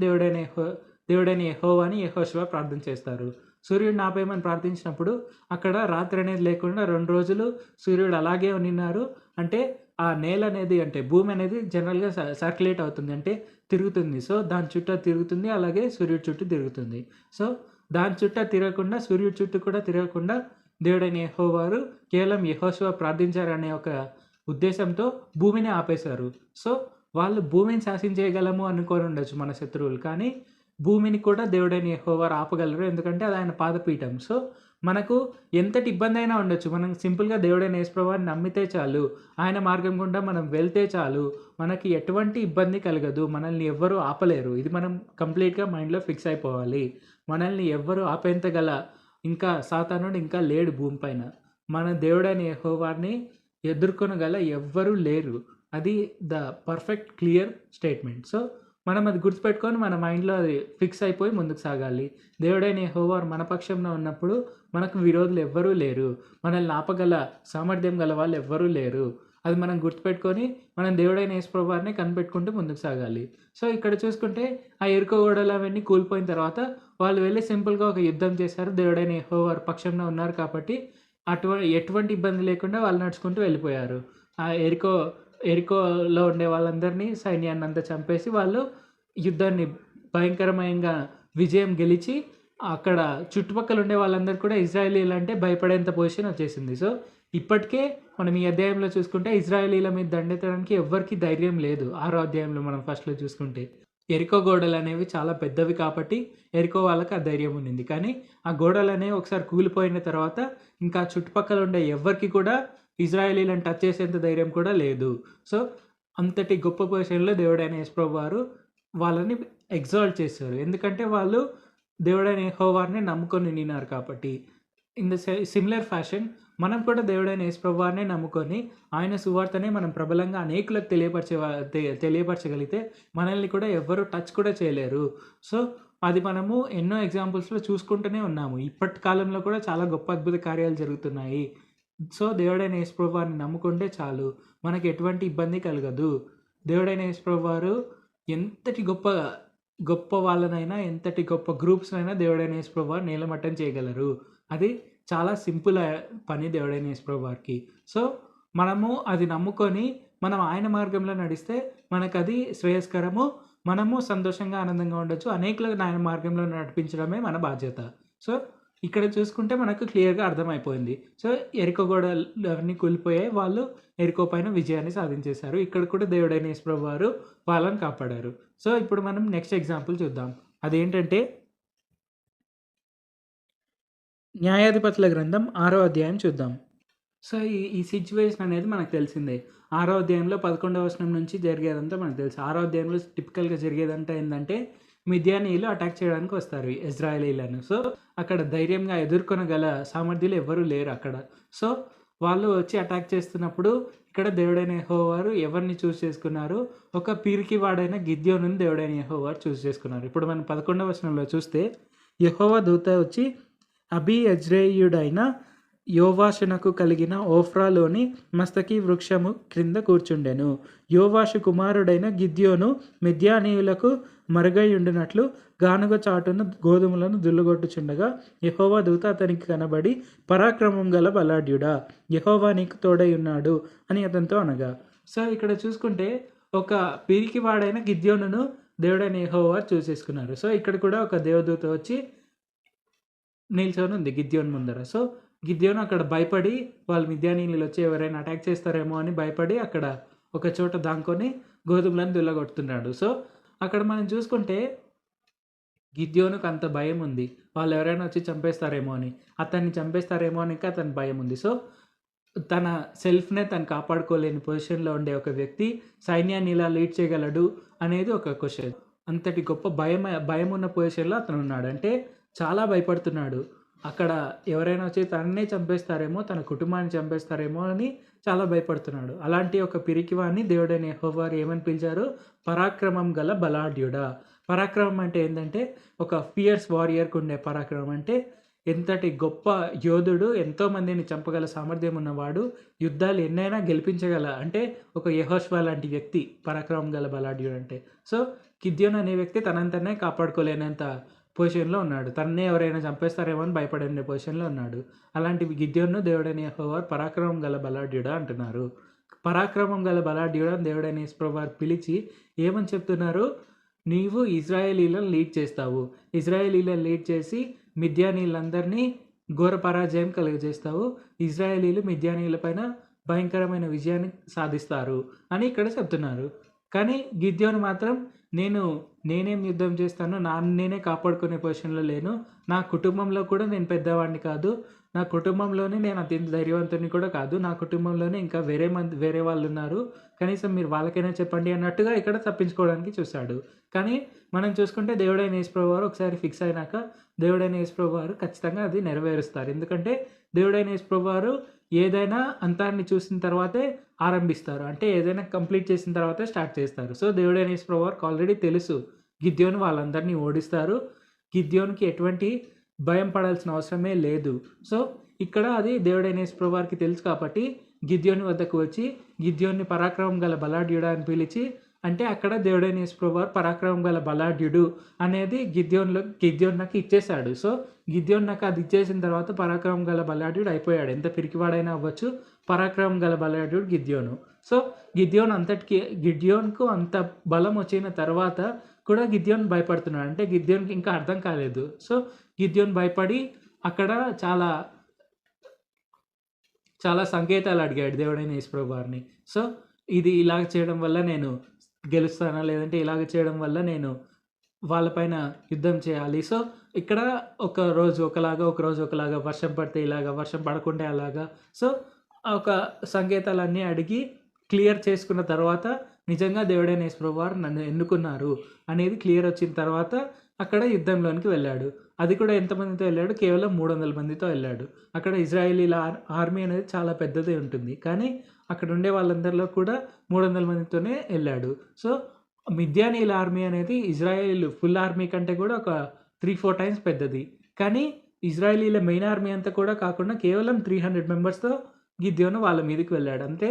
దేవుడైన యెహోవాని యెహోషువ ప్రార్థన చేస్తారు. సూర్యుడిని ఆపేయమని ప్రార్థించినప్పుడు అక్కడ రాత్రి అనేది లేకుండా 2 రోజులు సూర్యుడు అలాగే ఉండినారు. అంటే ఆ నేల అనేది అంటే భూమి అనేది జనరల్‌గా సర్క్యులేట్ అవుతుంది. అంటే తిరుగుతుంది. సో, దాని చుట్టూ తిరుగుతుంది. అలాగే సూర్యుడి చుట్టూ తిరుగుతుంది. సో, దాని చుట్టూ తిరగకుండా సూర్యుడి చుట్టూ కూడా తిరగకుండా దేవుడైన యెహోవా కేవలం యెహోషువ ప్రార్థించారనే ఒక ఉద్దేశంతో భూమిని ఆపేశారు. సో వాళ్ళు భూమిని శాసించేయగలము అనుకోని ఉండొచ్చు మన శత్రువులు, కానీ భూమిని కూడా దేవుడైన యెహోవా ఆపగలరు, ఎందుకంటే అది ఆయన పాదపీఠం. సో మనకు ఎంతటి ఇబ్బంది అయినా ఉండొచ్చు, మనం సింపుల్గా దేవుడైన యేసుప్రభువుని నమ్మితే చాలు, ఆయన మార్గం గుండా మనం వెళ్తే చాలు, మనకి ఎటువంటి ఇబ్బంది కలగదు, మనల్ని ఎవ్వరూ ఆపలేరు. ఇది మనం కంప్లీట్గా మైండ్లో ఫిక్స్ అయిపోవాలి. మనల్ని ఎవ్వరు ఆపేంతగల ఇంకా సాతానుడు ఇంకా లేడు భూమిపైన. మన దేవుడైన యెహోవాని ఎదుర్కొనగల ఎవ్వరూ లేరు. అది the perfect clear statement. So మనం అది గుర్తుపెట్టుకొని మన మైండ్లో అది ఫిక్స్ అయిపోయి ముందుకు సాగాలి. దేవుడైన యెహోవా మన పక్షంలో ఉన్నప్పుడు మనకు విరోధులు ఎవ్వరూ లేరు, మనల్ని ఆపగల సామర్థ్యం గల వాళ్ళు ఎవ్వరూ లేరు. అది మనం గుర్తుపెట్టుకొని మనం దేవుడైన యేసుప్రభువుని కనిపెట్టుకుంటూ ముందుకు సాగాలి. సో ఇక్కడ చూసుకుంటే ఆ ఎరుకో గోడలు అవన్నీ కూలిపోయిన తర్వాత వాళ్ళు వెళ్ళి సింపుల్గా ఒక యుద్ధం చేశారు. దేవుడైన యెహోవా పక్షంలో ఉన్నారు కాబట్టి ఎటువంటి ఇబ్బంది లేకుండా వాళ్ళు నడుచుకుంటూ వెళ్ళిపోయారు. ఆ ఎరికోలో ఉండే వాళ్ళందరినీ సైన్యాన్ని అంతా చంపేసి వాళ్ళు యుద్ధాన్ని భయంకరమైన విజయం గెలిచి అక్కడ చుట్టుపక్కల ఉండే వాళ్ళందరూ కూడా ఇజ్రాయేలీలు అంటే భయపడేంత పొజిషన్ వచ్చేసింది. సో ఇప్పటికే మనం ఈ అధ్యాయంలో చూసుకుంటే ఇజ్రాయేలీల మీద దండెత్తడానికి ఎవ్వరికి ధైర్యం లేదు. 6వ అధ్యాయంలో మనం ఫస్ట్లో చూసుకుంటే ఎరికో గోడలు అనేవి చాలా పెద్దవి కాబట్టి ఎరికో వాళ్ళకి ఆ ధైర్యం ఉండింది. కానీ ఆ గోడలు అనేవి ఒకసారి కూలిపోయిన తర్వాత ఇంకా చుట్టుపక్కల ఉండే ఎవ్వరికి కూడా ఇజ్రాయేలీలను టచ్ చేసేంత ధైర్యం కూడా లేదు. సో అంతటి గొప్ప పొజిషన్లో దేవుడైన యేసుప్రభువు వారు వాళ్ళని ఎగ్జాల్ట్ చేశారు, ఎందుకంటే వాళ్ళు దేవుడైన యెహోవాని నమ్ముకొని నిన్నారు కాబట్టి. ఇన్ ద సిమిలర్ ఫ్యాషన్ మనం కూడా దేవుడైన యేసుప్రభువునే నమ్ముకొని ఆయన సువార్తనే మనం ప్రబలంగా అనేకులకు తెలియపరచగలిగితే మనల్ని కూడా ఎవ్వరూ టచ్ కూడా చేయలేరు. సో అది మనము ఎన్నో ఎగ్జాంపుల్స్లో చూసుకుంటూనే ఉన్నాము. ఇప్పటి కాలంలో కూడా చాలా గొప్ప అద్భుత కార్యాలు జరుగుతున్నాయి. సో దేవుడైన యేసుప్రభువుని నమ్ముకుంటే చాలు, మనకి ఎటువంటి ఇబ్బంది కలగదు. దేవుడైన యేసుప్రభువు వారు ఎంతటి గొప్ప వాళ్ళనైనా ఎంతటి గొప్ప గ్రూప్స్నైనా దేవుడైన యేసుప్రభువు వారు నేలమట్టం చేయగలరు. అది చాలా సింపుల్ పని దేవుడైన యేసుప్రభువు వారికి. సో మనము అది నమ్ముకొని మనం ఆయన మార్గంలో నడిస్తే మనకు అది శ్రేయస్కరము, మనము సంతోషంగా ఆనందంగా ఉండొచ్చు. అనేకులకు ఆయన మార్గంలో నడిపించడమే మన బాధ్యత. సో ఇక్కడ చూసుకుంటే మనకు క్లియర్గా అర్థమైపోయింది. సో ఎరికో గోడలు అవన్నీ కూలిపోయాయి, వాళ్ళు ఎరికో పైన విజయాన్ని సాధించేశారు. ఇక్కడ కూడా దేవుడైన యేసుప్రభువు వారు వాళ్ళని కాపాడారు. సో ఇప్పుడు మనం నెక్స్ట్ ఎగ్జాంపుల్ చూద్దాం. అదేంటంటే న్యాయాధిపతుల గ్రంథం 6వ అధ్యాయం చూద్దాం. సో ఈ సిచ్యువేషన్ అనేది మనకు తెలిసిందే. 6వ అధ్యాయంలో 11వ వచనం నుంచి జరిగేదంతా మనకు తెలుసు. 6వ అధ్యాయంలో టిపికల్గా జరిగేదంతా ఏంటంటే మిద్యానీయులు అటాక్ చేయడానికి వస్తారు ఇజ్రాయేలీలను. సో అక్కడ ధైర్యంగా ఎదుర్కొనగల సామర్థ్యులు ఎవ్వరూ లేరు అక్కడ. సో వాళ్ళు వచ్చి అటాక్ చేస్తున్నప్పుడు ఇక్కడ దేవుడైన యెహోవా వారు ఎవరిని చూస్ చేసుకున్నారు? ఒక పిరికివాడైన గిద్యోనుని దేవుడైన యెహోవా వారు చూస్ చేసుకున్నారు. ఇప్పుడు మనం 11వ వచనంలో చూస్తే యెహోవా దూత వచ్చి అబీయజ్రేయుడైన యోవాషునకు కలిగిన ఓఫ్రాలోని మస్తకి వృక్షము క్రింద కూర్చుండెను. యోవాషు కుమారుడైన గిద్యోను మిద్యానీయులకు మరుగైయుండినట్లు గానుగ చాటున గోధుమలను దుల్లుగొట్టుచుండగా యెహోవా దూత అతనికి కనబడి, పరాక్రమం గల బలాఢ్యుడా, యెహోవా నీకు తోడై ఉన్నాడు అని అతనితో అనగా. సో ఇక్కడ చూసుకుంటే ఒక పిరికివాడైన గిద్యోనును దేవుడైన యెహోవా చూసేసుకున్నారు. సో ఇక్కడ కూడా ఒక దేవదూత వచ్చి నిల్చొని ఉంది గిద్యోను ముందర. సో గిద్యోను అక్కడ భయపడి వాళ్ళు మిద్యానీయులు వచ్చి ఎవరైనా అటాక్ చేస్తారేమో అని భయపడి అక్కడ ఒక చోట దాంకొని గోధుమలను దుల్లగొడుతున్నాడు. సో అక్కడ మనం చూసుకుంటే గిద్యోనుకు అంత భయం ఉంది, వాళ్ళు ఎవరైనా వచ్చి చంపేస్తారేమో అని, అతన్ని చంపేస్తారేమో అని అతని భయం ఉంది. సో తన సెల్ఫ్నే తను కాపాడుకోలేని పొజిషన్లో ఉండే ఒక వ్యక్తి సైన్యాన్ని ఇలా లీడ్ చేయగలడు అనేది ఒక క్వశ్చన్. అంతటి గొప్ప భయం ఉన్న పొజిషన్లో అతను ఉన్నాడు, అంటే చాలా భయపడుతున్నాడు. అక్కడ ఎవరైనా వచ్చి తననే చంపేస్తారేమో, తన కుటుంబాన్ని చంపేస్తారేమో అని చాలా భయపడుతున్నాడు. అలాంటి ఒక పిరికివాన్ని దేవుడైన యెహోవా వారు ఏమని పిలిచారు? పరాక్రమం గల బలాఢ్యుడా. పరాక్రమం అంటే ఏంటంటే ఒక ఫియర్స్ వారియర్కి ఉండే పరాక్రమం అంటే ఎంతటి గొప్ప యోధుడు, ఎంతోమందిని చంపగల సామర్థ్యం ఉన్నవాడు, యుద్ధాలు ఎన్నైనా గెలిపించగల, అంటే ఒక యెహోషువ లాంటి వ్యక్తి పరాక్రమం గల బలాఢ్యుడు అంటే. సో గిద్యోను అనే వ్యక్తి తనంతనే కాపాడుకోలేనంత పొజిషన్లో ఉన్నాడు, తన్నే ఎవరైనా చంపేస్తారేమో అని భయపడే పొజిషన్లో ఉన్నాడు. అలాంటి గిద్యోను దేవుడైన యెహోవా పరాక్రమం గల బలాఢ్యుడా అంటున్నారు. పరాక్రమం గల బలాఢ్యుడా దేవుడైన యేసుప్రభువు వారు పిలిచి ఏమని చెప్తున్నారు? నీవు ఇజ్రాయేలీలను లీడ్ చేస్తావు, ఇజ్రాయేలీలను లీడ్ చేసి మిద్యానీయులందరినీ ఘోర పరాజయం కలుగజేస్తావు, ఇజ్రాయేలీలు మిద్యానీయుల పైన భయంకరమైన విజయాన్ని సాధిస్తారు అని ఇక్కడ చెప్తున్నారు. కానీ గిద్యోను మాత్రం నేనేం యుద్ధం చేస్తాను, నేనే కాపాడుకునే పొజిషన్‌లో లేను. నా కుటుంబంలో కూడా నేను పెద్దవాడిని కాదు. నా కుటుంబంలోనే నేను అత్యంత ధైర్యవంతుడిని కూడా కాదు. నా కుటుంబంలోనే ఇంకా వేరే వాళ్ళున్నారు. కనీసం మీరు వాళ్ళకైనా చెప్పండి అన్నట్టుగా ఇక్కడ తప్పించుకోవడానికి చూశాడు. కానీ మనం చూసుకుంటే దేవుడైన యేసుప్రభువారు ఒకసారి ఫిక్స్ అయినాక దేవుడైన యేసుప్రభువారు ఖచ్చితంగా అది నెరవేరుస్తారు. ఎందుకంటే దేవుడైన యేసుప్రభువారు ఏదైనా అంతాన్ని చూసిన తర్వాతే ఆరంభిస్తారు. అంటే ఏదైనా కంప్లీట్ చేసిన తర్వాతే స్టార్ట్ చేస్తారు. సో, దేవుడైన యేసుప్రభువారికి ఆల్రెడీ తెలుసు గిద్యోను వాళ్ళందరినీ ఓడిస్తారు. గిద్యోనుకి ఎటువంటి భయం పడాల్సిన అవసరమే లేదు. సో, ఇక్కడ అది దేవుడైన యేసుప్రభువారికి తెలుసు కాబట్టి గిద్యోను వద్దకు వచ్చి గిద్యోన్ని పరాక్రమం గల బలాఢ్యుడా అని పిలిచి, అంటే అక్కడ దేవుడైన యేసుప్రభువారు పరాక్రమం గల బలాఢ్యుడు అనేది గిద్యోనుకి ఇచ్చేశాడు. సో, గిద్యోనుకి అది ఇచ్చేసిన తర్వాత పరాక్రమం గల బలాఢ్యుడు అయిపోయాడు. ఎంత పిరికివాడైనా అవ్వచ్చు, పరాక్రమం గల బలాఢ్యుడు గిద్యోను. సో, గిద్యోనుకు అంత బలం వచ్చిన తర్వాత కూడా గిద్యోను భయపడుతున్నాడు. అంటే గిద్యోనుకి ఇంకా అర్థం కాలేదు. సో, గిద్యోను భయపడి అక్కడ చాలా సంకేతాలు అడిగాడు దేవుడైన యేసుప్రభువారిని. సో, ఇది ఇలాగ చేయడం వల్ల నేను గెలుస్తానా? లేదంటే ఇలాగ చేయడం వల్ల నేను వాళ్ళపైన యుద్ధం చేయాలి. సో, ఇక్కడ ఒక రోజు ఒకలాగా, వర్షం పడితే ఇలాగా, వర్షం పడకుంటే అలాగా. సో, ఒక సంకేతాలన్నీ అడిగి క్లియర్ చేసుకున్న తర్వాత నిజంగా దేవుడైన యేసుప్రభువారు నన్ను ఎన్నుకున్నారు అనేది క్లియర్ వచ్చిన తర్వాత అక్కడ యుద్ధంలోనికి వెళ్ళాడు. అది కూడా ఎంతమందితో వెళ్ళాడు? కేవలం 300 మందితో వెళ్ళాడు. అక్కడ ఇజ్రాయేలీల ఆర్మీ అనేది చాలా పెద్దదే ఉంటుంది. కానీ అక్కడ ఉండే వాళ్ళందరిలో కూడా 300 మందితోనే వెళ్ళాడు. సో, మిద్యానీయుల ఆర్మీ అనేది ఇజ్రాయేల్ ఫుల్ ఆర్మీ కంటే కూడా ఒక 3-4 టైమ్స్ పెద్దది. కానీ ఇజ్రాయేలీల మెయిన్ ఆర్మీ అంతా కూడా కాకుండా కేవలం 300 మెంబర్స్‌తో గిద్యోను వాళ్ళ మీదకి వెళ్ళాడు. అంటే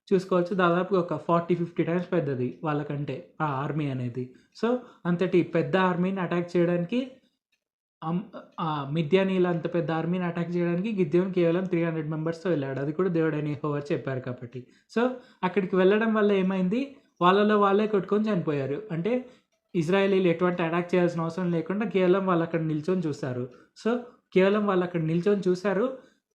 చూసుకోవచ్చు, దాదాపుగా ఒక 40-50 టైమ్స్ పెద్దది వాళ్ళకంటే ఆ ఆర్మీ అనేది. సో, అంతటి పెద్ద ఆర్మీని అటాక్ చేయడానికి మిద్యానీయుల అంత పెద్ద ఆర్మీని అటాక్ చేయడానికి గిద్యోను కేవలం 300 మెంబర్స్‌తో వెళ్ళాడు. అది కూడా దేవుడైన యెహోవా చెప్పారు కాబట్టి. సో, అక్కడికి వెళ్ళడం వల్ల ఏమైంది? వాళ్ళలో వాళ్ళే కొట్టుకొని చనిపోయారు. అంటే ఇజ్రాయేలీలు ఎటువంటి అటాక్ చేయాల్సిన అవసరం లేకుండా కేవలం వాళ్ళు అక్కడ నిల్చొని చూశారు. సో, కేవలం వాళ్ళు అక్కడ నిల్చొని చూశారు.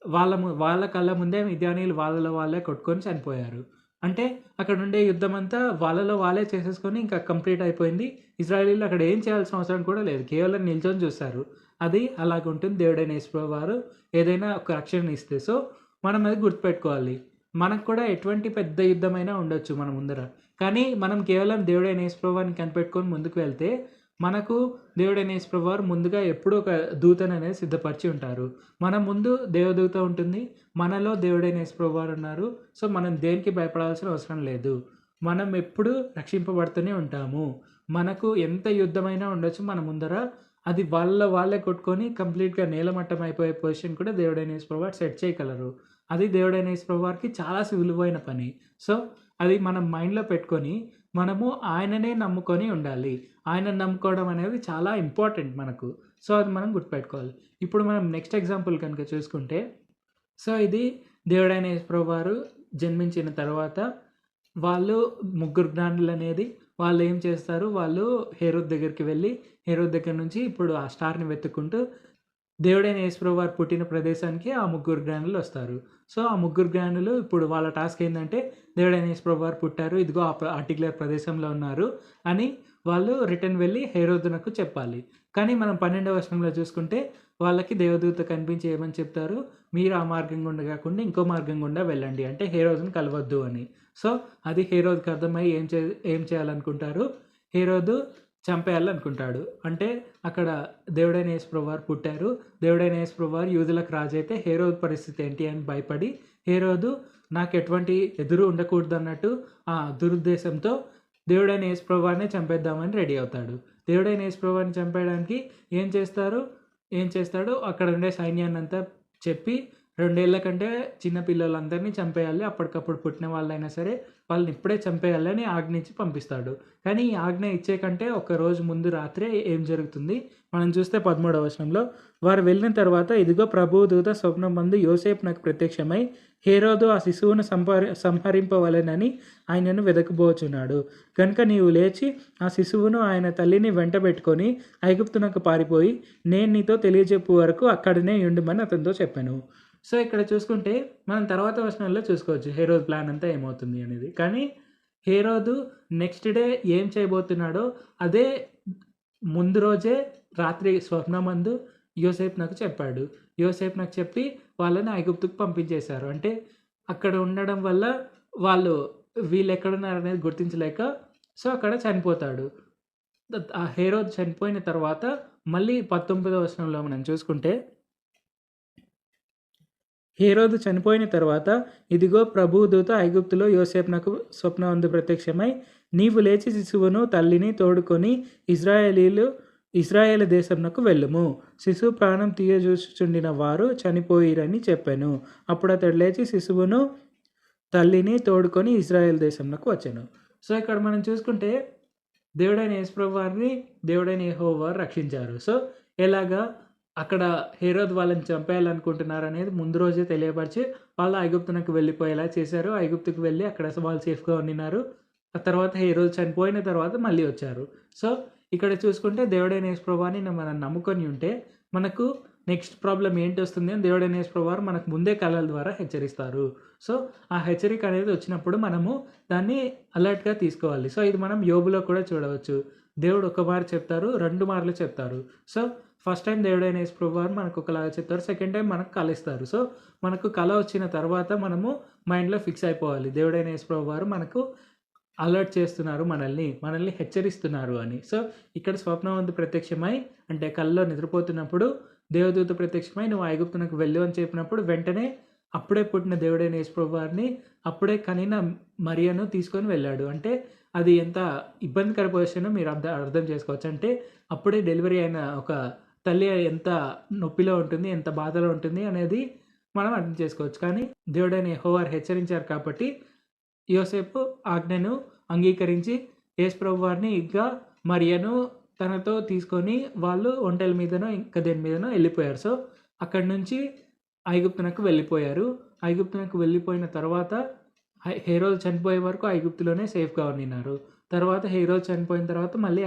వాళ్ళ కళ్ళ ముందే మిద్యానీయులు వాళ్ళలో వాళ్ళే కొట్టుకొని చనిపోయారు. అంటే అక్కడ ఉండే యుద్ధం అంతా వాళ్ళలో వాళ్ళే చేసేసుకొని ఇంకా కంప్లీట్ అయిపోయింది. ఇజ్రాయేలీలు అక్కడ ఏం చేయాల్సిన అవసరం కూడా లేదు. కేవలం నిల్చొని చూస్తారు. అది అలాగుంటుంది దేవుడైన యేసుప్రభువారు ఏదైనా ఒక రక్షణ ఇస్తే. సో, మనం అది గుర్తుపెట్టుకోవాలి. మనకు కూడా ఎటువంటి పెద్ద యుద్ధమైనా ఉండొచ్చు మన ముందర. కానీ మనం కేవలం దేవుడైన యేసుప్రభువారిని కనిపెట్టుకొని ముందుకు వెళ్తే మనకు దేవుడైన యేసుప్రభువారు ముందుగా ఎప్పుడూ ఒక దూతను అనేది సిద్ధపరిచి ఉంటారు. మన ముందు దేవదూత ఉంటుంది. మనలో దేవుడైన యేసుప్రభువారు ఉన్నారు. సో, మనం దేనికి భయపడాల్సిన అవసరం లేదు. మనం ఎప్పుడూ రక్షింపబడుతూనే ఉంటాము. మనకు ఎంత యుద్ధమైనా ఉండొచ్చు మన ముందర. అది వాళ్ళే కొట్టుకొని కంప్లీట్‌గా నేలమట్టం అయిపోయే పొజిషన్ కూడా దేవుడైన యేసుప్రభువారు సెట్ చేయగలరు. అది దేవుడైన యేసుప్రభువారికి చాలా సులువైన పని. సో, అది మనం మైండ్‌లో పెట్టుకొని మనము ఆయననే నమ్ముకొని ఉండాలి. ఆయనను నమ్ముకోవడం అనేది చాలా ఇంపార్టెంట్ మనకు. సో, అది మనం గుర్తుపెట్టుకోవాలి. ఇప్పుడు మనం నెక్స్ట్ ఎగ్జాంపుల్ కనుక చూసుకుంటే, సో, ఇది దేవుడైన యేసుప్రభువారు జన్మించిన తర్వాత వాళ్ళు ముగ్గురు జ్ఞానులనేది వాళ్ళు ఏం చేస్తారు? వాళ్ళు హేరోదు దగ్గరికి వెళ్ళి హేరోదు దగ్గర నుంచి ఇప్పుడు ఆ స్టార్‌ని వెతుక్కుంటూ దేవుడైన యేసుప్రభువారు పుట్టిన ప్రదేశానికి ఆ ముగ్గురు జ్ఞానులు వస్తారు. సో, ఆ ముగ్గురు జ్ఞానులు ఇప్పుడు వాళ్ళ టాస్క్ ఏందంటే దేవుడైన యేసుప్రభువారు పుట్టారు. ఇదిగో ఆ పర్టిక్యులర్ ప్రదేశంలో ఉన్నారు అని వాళ్ళు రిటర్న్ వెళ్ళి హేరోదునకు చెప్పాలి. కానీ మనం 12వ వచనంలో చూసుకుంటే వాళ్ళకి దేవదూత కనిపించి ఏమని చెప్తారు? మీరు ఆ మార్గం గుండా కాకుండా ఇంకో మార్గం గుండా వెళ్ళండి. అంటే హేరోదుని కలవద్దు అని. సో, అది హేరోదుకి అర్థమై ఏం చేయాలనుకుంటారు? హేరోదు చంపేయాలనుకుంటాడు. అంటే అక్కడ దేవుడైన యేసుప్రభువారు పుట్టారు. దేవుడైన యేసుప్రభువారు యూదులకు రాజు అయితే హేరోదు పరిస్థితి ఏంటి అని భయపడి హేరోదు నాకు ఎటువంటి ఎదురు ఉండకూడదన్నట్టు ఆ దురుద్దేశంతో దేవుడైన యేసుప్రభువారినే చంపేద్దామని రెడీ అవుతాడు. దేవుడైన యేసుప్రభువారిని చంపేయడానికి ఏం చేస్తాడు? అక్కడ ఉండే సైన్యాన్నంతా చెప్పి 2 ఏళ్ల కంటే చిన్న పిల్లలందరినీ చంపేయాలి. అప్పటికప్పుడు పుట్టిన వాళ్ళైనా సరే వాళ్ళని ఇప్పుడే చంపేయాలని ఆజ్ఞించి పంపిస్తాడు. కానీ ఈ ఆజ్ఞ ఇచ్చే కంటే ఒక రోజు ముందు రాత్రే ఏం జరుగుతుంది? మనం చూస్తే 13వ వచనంలో వారు వెళ్ళిన తర్వాత ఇదిగో ప్రభువు దూత స్వప్నమందు యోసేపునకు ప్రత్యక్షమై హేరోదు ఆ శిశువును సంహరింపవలెనని ఆయనను వెదకబోచున్నాడు. కనుక నీవు లేచి ఆ శిశువును ఆయన తల్లిని వెంటబెట్టుకొని ఐగుప్తునకు పారిపోయి నేను నీతో తెలియజెప్పు వరకు అక్కడనే ఉండుమని అతనితో చెప్పాను. సో ఇక్కడ చూసుకుంటే మనం తర్వాత వచనంలో చూసుకోవచ్చు హేరోద్ ప్లాన్ అంతా ఏమవుతుంది అనేది. కానీ హేరోదు నెక్స్ట్ డే ఏం చేయబోతున్నాడో అదే ముందు రోజే రాత్రి స్వప్నమందు యోసేపు నాకు చెప్పాడు. యోసేపు నాకు చెప్పి వాళ్ళని ఐగుప్తుకు పంపించేశారు. అంటే అక్కడ ఉండడం వల్ల వాళ్ళు వీళ్ళు ఎక్కడున్నారనేది గుర్తించలేక సో అక్కడ చనిపోతాడు. ఆ హేరోద్ చనిపోయిన తర్వాత మళ్ళీ 19వ వచనంలో మనం చూసుకుంటే, హేరోదు చనిపోయిన తర్వాత ఇదిగో ప్రభువు దూత ఐగుప్తులో యోసేపునకు స్వప్నమందు ప్రత్యక్షమై, నీవు లేచి శిశువును తల్లిని తోడుకొని ఇశ్రాయేలు దేశమునకు వెళ్ళుము. శిశువు ప్రాణం తీయజూచుచుండిన వారు చనిపోయిరని చెప్పాను. అప్పుడు అతడు లేచి శిశువును తల్లిని తోడుకొని ఇశ్రాయేల్ దేశంలోకి వచ్చాను. సో ఇక్కడ మనం చూసుకుంటే దేవుడైన యేసుప్రభు వారిని దేవుడైన యెహోవా రక్షించారు. సో ఎలాగా అక్కడ హేరోద్ వాళ్ళని చంపేయాలనుకుంటున్నారు అనేది ముందు రోజే తెలియపరిచి వాళ్ళు ఐగుప్తునకు వెళ్ళిపోయేలా చేశారు. ఐగుప్తుకు వెళ్ళి అక్కడ వాళ్ళు సేఫ్గా ఉండినారు. ఆ తర్వాత హేరోద్ చనిపోయిన తర్వాత మళ్ళీ వచ్చారు. సో ఇక్కడ చూసుకుంటే దేవుడైన యేసుప్రభుని మనం నమ్ముకొని ఉంటే మనకు నెక్స్ట్ ప్రాబ్లం ఏంటి వస్తుంది అని దేవుడైన యేసుప్రభు వారు మనకు ముందే కళల ద్వారా హెచ్చరిస్తారు. సో ఆ హెచ్చరిక అనేది వచ్చినప్పుడు మనము దాన్ని అలర్ట్గా తీసుకోవాలి. సో ఇది మనం యోబులో కూడా చూడవచ్చు. దేవుడు ఒక మారు చెప్తారు, 2 మార్లు చెప్తారు. సో ఫస్ట్ టైం దేవుడైన యేసుప్రభు వారు మనకు ఒకలాగా చెప్తారు, సెకండ్ టైం మనకు కళ ఇస్తారు. సో మనకు కళ వచ్చిన తర్వాత మనము మైండ్లో ఫిక్స్ అయిపోవాలి, దేవుడైన యేసుప్రభు వారు మనకు అలర్ట్ చేస్తున్నారు, మనల్ని హెచ్చరిస్తున్నారు అని. సో ఇక్కడ స్వప్నమందు ప్రత్యక్షమై అంటే కళ్ళలో నిద్రపోతున్నప్పుడు దేవదూత ప్రత్యక్షమై నువ్వు ఐగుప్తునకు వెళ్ళు అని చెప్పినప్పుడు వెంటనే అప్పుడే పుట్టిన దేవుడైన యేసుప్రభు వారిని అప్పుడే కనిన మరియను తీసుకొని వెళ్ళాడు. అంటే అది ఎంత ఇబ్బందికర పొజిషన్ మీరు అర్థం చేసుకోవచ్చు. అంటే అప్పుడే డెలివరీ అయిన ఒక తల్లి ఎంత నొప్పిలో ఉంటుంది, ఎంత బాధలో ఉంటుంది అనేది మనం అర్థం చేసుకోవచ్చు. కానీ దేవుడైన యెహోవా హెచ్చరించారు కాబట్టి యోసేపు ఆజ్ఞను అంగీకరించి యేసుప్రభు వారిని ఇంకా మరియను తనతో తీసుకొని వాళ్ళు ఒంటెల మీదనో ఇంకా దేని మీదనో వెళ్ళిపోయారు. సో అక్కడి నుంచి ఐగుప్తునకు వెళ్ళిపోయారు. ఐగుప్తునకు వెళ్ళిపోయిన తర్వాత హేరోదు చనిపోయే వరకు ఐగుప్తులోనే సేఫ్గా ఉండినారు. తర్వాత హేరోదు చనిపోయిన తర్వాత మళ్ళీ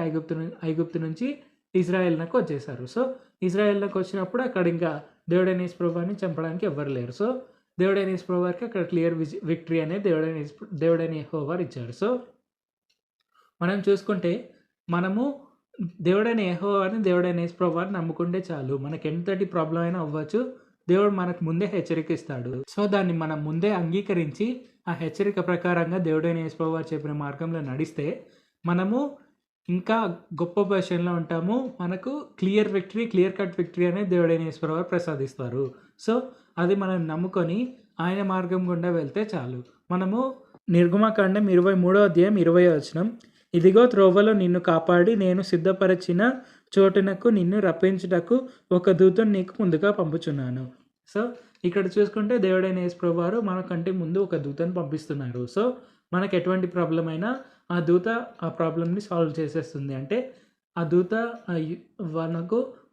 ఐగుప్తు నుంచి ఇజ్రాయెల్నకు వచ్చేసారు. సో ఇజ్రాయెల్నకు వచ్చినప్పుడు అక్కడ ఇంకా దేవుడైన యేసుప్రభు వారిని చంపడానికి ఎవ్వరు లేరు. సో దేవుడైన యేసుప్రభు వారికి అక్కడ క్లియర్ విక్టరీ అనేది దేవుడైన యెహోవా ఇచ్చారు. సో మనం చూసుకుంటే మనము దేవుడైన యెహోవాని దేవుడైన యేసుప్రభు వారిని నమ్ముకుంటే చాలు, మనకి ఎంతటి ప్రాబ్లం అయినా అవ్వచ్చు, దేవుడు మనకు ముందే హెచ్చరిక ఇస్తాడు. సో దాన్ని మనం ముందే అంగీకరించి ఆ హెచ్చరిక ప్రకారంగా దేవుడైన యేసుప్రభు వారు చెప్పిన మార్గంలో నడిస్తే మనము ఇంకా గొప్ప పొజిషన్లో ఉంటాము. మనకు క్లియర్ కట్ విక్టరీ అనేది దేవుడైన యేసుప్రభు వారు ప్రసాదిస్తారు. సో అది మనం నమ్ముకొని ఆయన మార్గం గుండా వెళ్తే చాలు. మనము నిర్గమకాండం 23వ అధ్యాయం 20వ వచనం, ఇదిగో త్రోవలో నిన్ను కాపాడి నేను సిద్ధపరిచిన చోటునకు నిన్ను రప్పించుటకు ఒక దూతను నీకు ముందుగా పంపుచున్నాను. సో ఇక్కడ చూసుకుంటే దేవుడైన యేసుప్రభు వారు మనకంటే ముందు ఒక దూతను పంపిస్తున్నారు. సో మనకు ఎటువంటి ప్రాబ్లం అయినా ఆ దూత ఆ ప్రాబ్లమ్ని సాల్వ్ చేసేస్తుంది. అంటే ఆ దూత